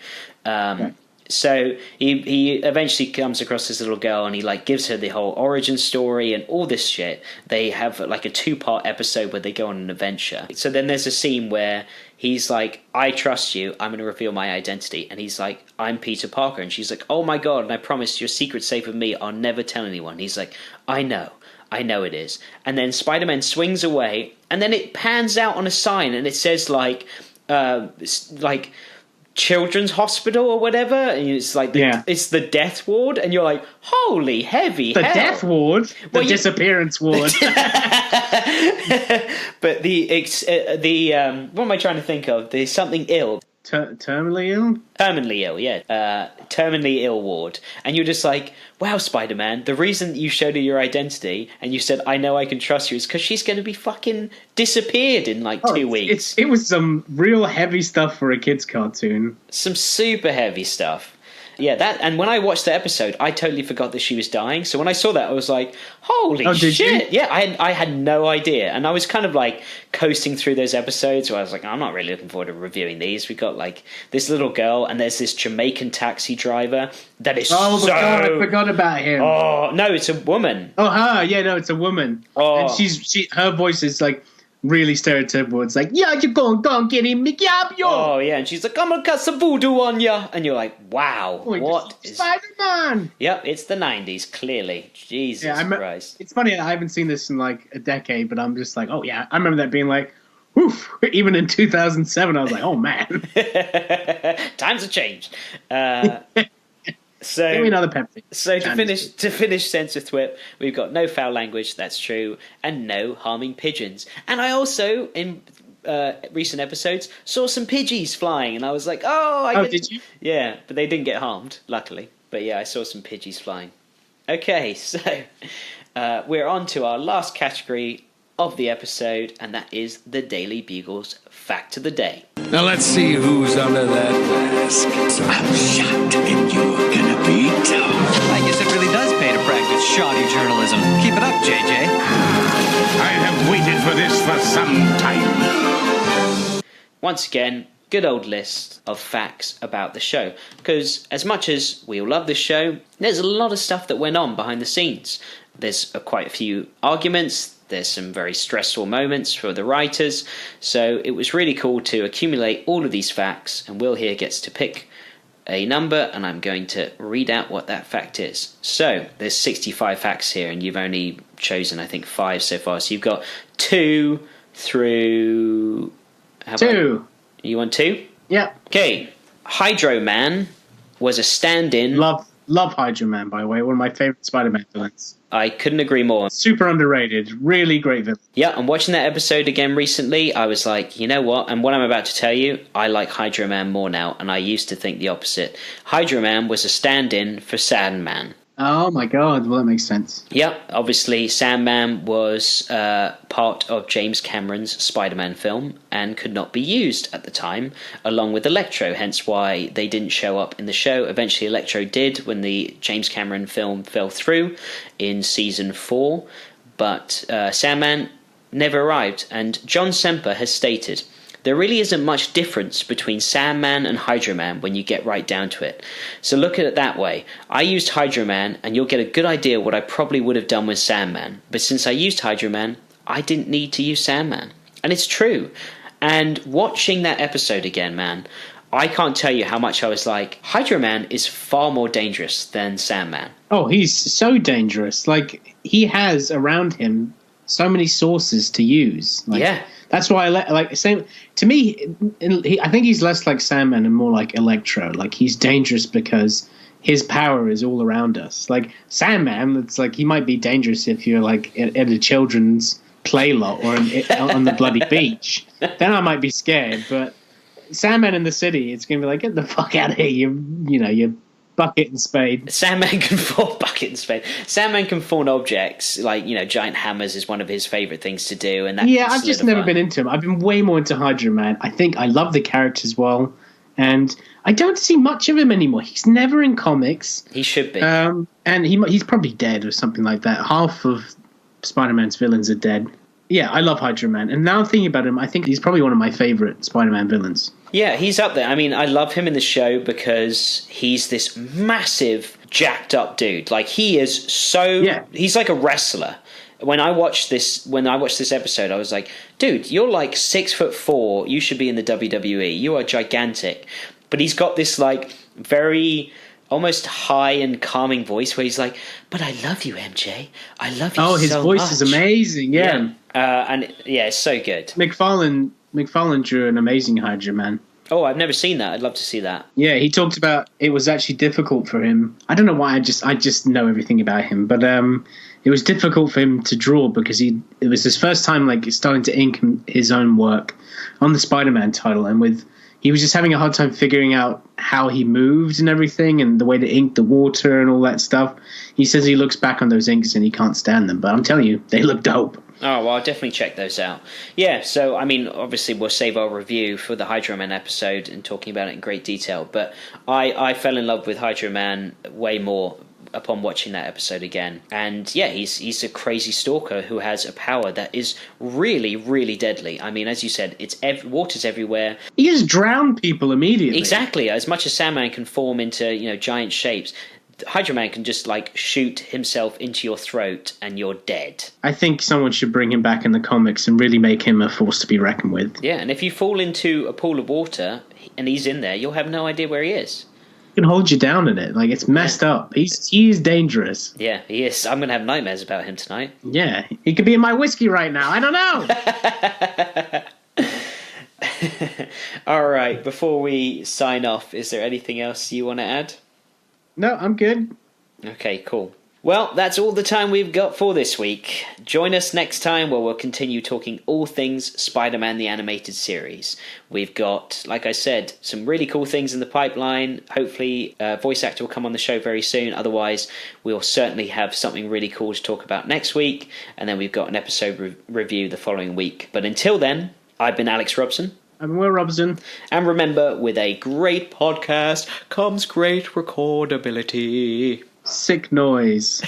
Right. So he eventually comes across this little girl, and he like gives her the whole origin story and all this shit. They have like a 2-part episode where they go on an adventure. So then there's a scene where he's like, I trust you, I'm going to reveal my identity. And he's like, I'm Peter Parker. And she's like, oh my God, and I promise your secret's safe with me. I'll never tell anyone. He's like, I know it is. And then Spider-Man swings away, and then it pans out on a sign, and it says like Children's Hospital or whatever, and it's like it's the death ward, and you're like, holy heavy the hell. Death ward, the disappearance ward. But the what am I trying to think of? The something ill. Terminally ill? Terminally ill, yeah. Terminally ill ward. And you're just like, wow, Spider-Man, the reason you showed her your identity and you said, I know I can trust you, is because she's going to be fucking disappeared in like 2 weeks. It was some real heavy stuff for a kid's cartoon. Some super heavy stuff. Yeah, and when I watched the episode, I totally forgot that she was dying. So when I saw that, I was like, holy shit. Did you? Yeah, I had no idea. And I was kind of like coasting through those episodes where I was like, I'm not really looking forward to reviewing these. We've got like this little girl, and there's this Jamaican taxi driver that is God, I forgot about him. Oh, no, it's a woman. Oh, her. Yeah, no, it's a woman. Oh. And her voice is like really stereotypical. It's like, yeah, you go and get him, yo. Oh, yeah, and she's like, I'm gonna cut some voodoo on ya. And you're like, wow, what is... Spider-Man! Yep, it's the 90s, clearly. Jesus Christ. It's funny, I haven't seen this in like a decade, but I'm just like, oh yeah, I remember that being like, woof. Even in 2007, I was like, oh man. Times have changed. So, give me another Pepsi. So to finish Censor Thwip, we've got no foul language, that's true, and no harming pigeons. And I also, in recent episodes, saw some Pidgeys flying, and I was like, did you? Yeah, but they didn't get harmed, luckily. But yeah, I saw some Pidgeys flying. Okay, so we're on to our last category of the episode, and that is the Daily Bugle's Fact of the Day. Now let's see who's under that mask. I'm shot and you're gonna be tough. I guess it really does pay to practice shoddy journalism. Keep it up, JJ. I have waited for this for some time. Once again, good old list of facts about the show. Because as much as we all love this show, there's a lot of stuff that went on behind the scenes. There's quite a few arguments. There's some very stressful moments for the writers. So it was really cool to accumulate all of these facts. And Will here gets to pick a number, and I'm going to read out what that fact is. So there's 65 facts here, and you've only chosen, I think, 5 so far. So you've got 2 through... 2. You want 2? Yeah. Okay. Hydro Man was a stand-in... Love Hydro Man, by the way. One of my favorite Spider-Man villains. I couldn't agree more. Super underrated. Really great villain. Yeah, I'm watching that episode again recently. I was like, you know what? And what I'm about to tell you, I like Hydro Man more now, and I used to think the opposite. Hydro Man was a stand-in for Sandman. Oh my god, well that makes sense. Yep, obviously Sandman was part of James Cameron's Spider-Man film and could not be used at the time, along with Electro, hence why they didn't show up in the show. Eventually Electro did when the James Cameron film fell through in season 4, but Sandman never arrived, and John Semper has stated, "There really isn't much difference between Sandman and Hydro Man when you get right down to it. So look at it that way. I used Hydro Man, and you'll get a good idea what I probably would have done with Sandman. But since I used Hydro Man, I didn't need to use Sandman." And it's true. And watching that episode again, man, I can't tell you how much I was like, Hydro Man is far more dangerous than Sandman. Oh, he's so dangerous. Like, he has around him so many sources to use. Like, yeah. That's why same to me. I think he's less like Sandman and more like Electro. Like, he's dangerous because his power is all around us. Like Sandman, it's like he might be dangerous if you're like at a children's play lot or on the bloody beach. Then I might be scared. But Sandman in the city, it's gonna be like, get the fuck out of here. You bucket and spade. Sandman can fall bucket and spade. Sandman can fall objects, like, giant hammers is one of his favourite things to do. And that I've just never been into him. I've been way more into Hydro Man. I think I love the character as well. And I don't see much of him anymore. He's never in comics. He should be. And he's probably dead or something like that. Half of Spider-Man's villains are dead. Yeah, I love Hydro Man. And now I'm thinking about him, I think he's probably one of my favourite Spider-Man villains. Yeah, he's up there. I mean, I love him in the show because he's this massive, jacked up dude. Like, he is so... Yeah. He's like a wrestler. When I watched this episode, I was like, dude, you're like 6'4". You should be in the WWE. You are gigantic. But he's got this, like, very... almost high and calming voice where he's like, "But I love you, MJ. I love you so much." Oh, his voice is amazing, yeah. It's so good. McFarlane drew an amazing Hydro Man. Oh, I've never seen that. I'd love to see that. Yeah, he talked about it was actually difficult for him. I don't know why I just know everything about him, but it was difficult for him to draw because it was his first time like starting to ink his own work on the Spider-Man title, and he was just having a hard time figuring out how he moved and everything and the way to ink the water and all that stuff. He says he looks back on those inks and he can't stand them, but I'm telling you, they look dope. Oh, well, I'll definitely check those out. Yeah, so, I mean, obviously we'll save our review for the Hydro Man episode and talking about it in great detail, but I fell in love with Hydro Man way more upon watching that episode again. And yeah, he's a crazy stalker who has a power that is really, really deadly. I mean, as you said, water's everywhere. He just drown people immediately. Exactly. As much as Sandman can form into, giant shapes, Hydro Man can just like shoot himself into your throat and you're dead. I think someone should bring him back in the comics and really make him a force to be reckoned with. Yeah, and if you fall into a pool of water and he's in there, you'll have no idea where he is. Can hold you down in it. Like, it's messed up. He is dangerous. Yeah, he is. I'm going to have nightmares about him tonight. Yeah, he could be in my whiskey right now. I don't know. All right, before we sign off, is there anything else you want to add? No, I'm good. Okay, cool. Well, that's all the time we've got for this week. Join us next time where we'll continue talking all things Spider-Man the Animated Series. We've got, like I said, some really cool things in the pipeline. Hopefully a voice actor will come on the show very soon. Otherwise, we'll certainly have something really cool to talk about next week. And then we've got an episode review the following week. But until then, I've been Alex Robson. I'm Will Robson. And remember, with a great podcast comes great recordability. Sick noise.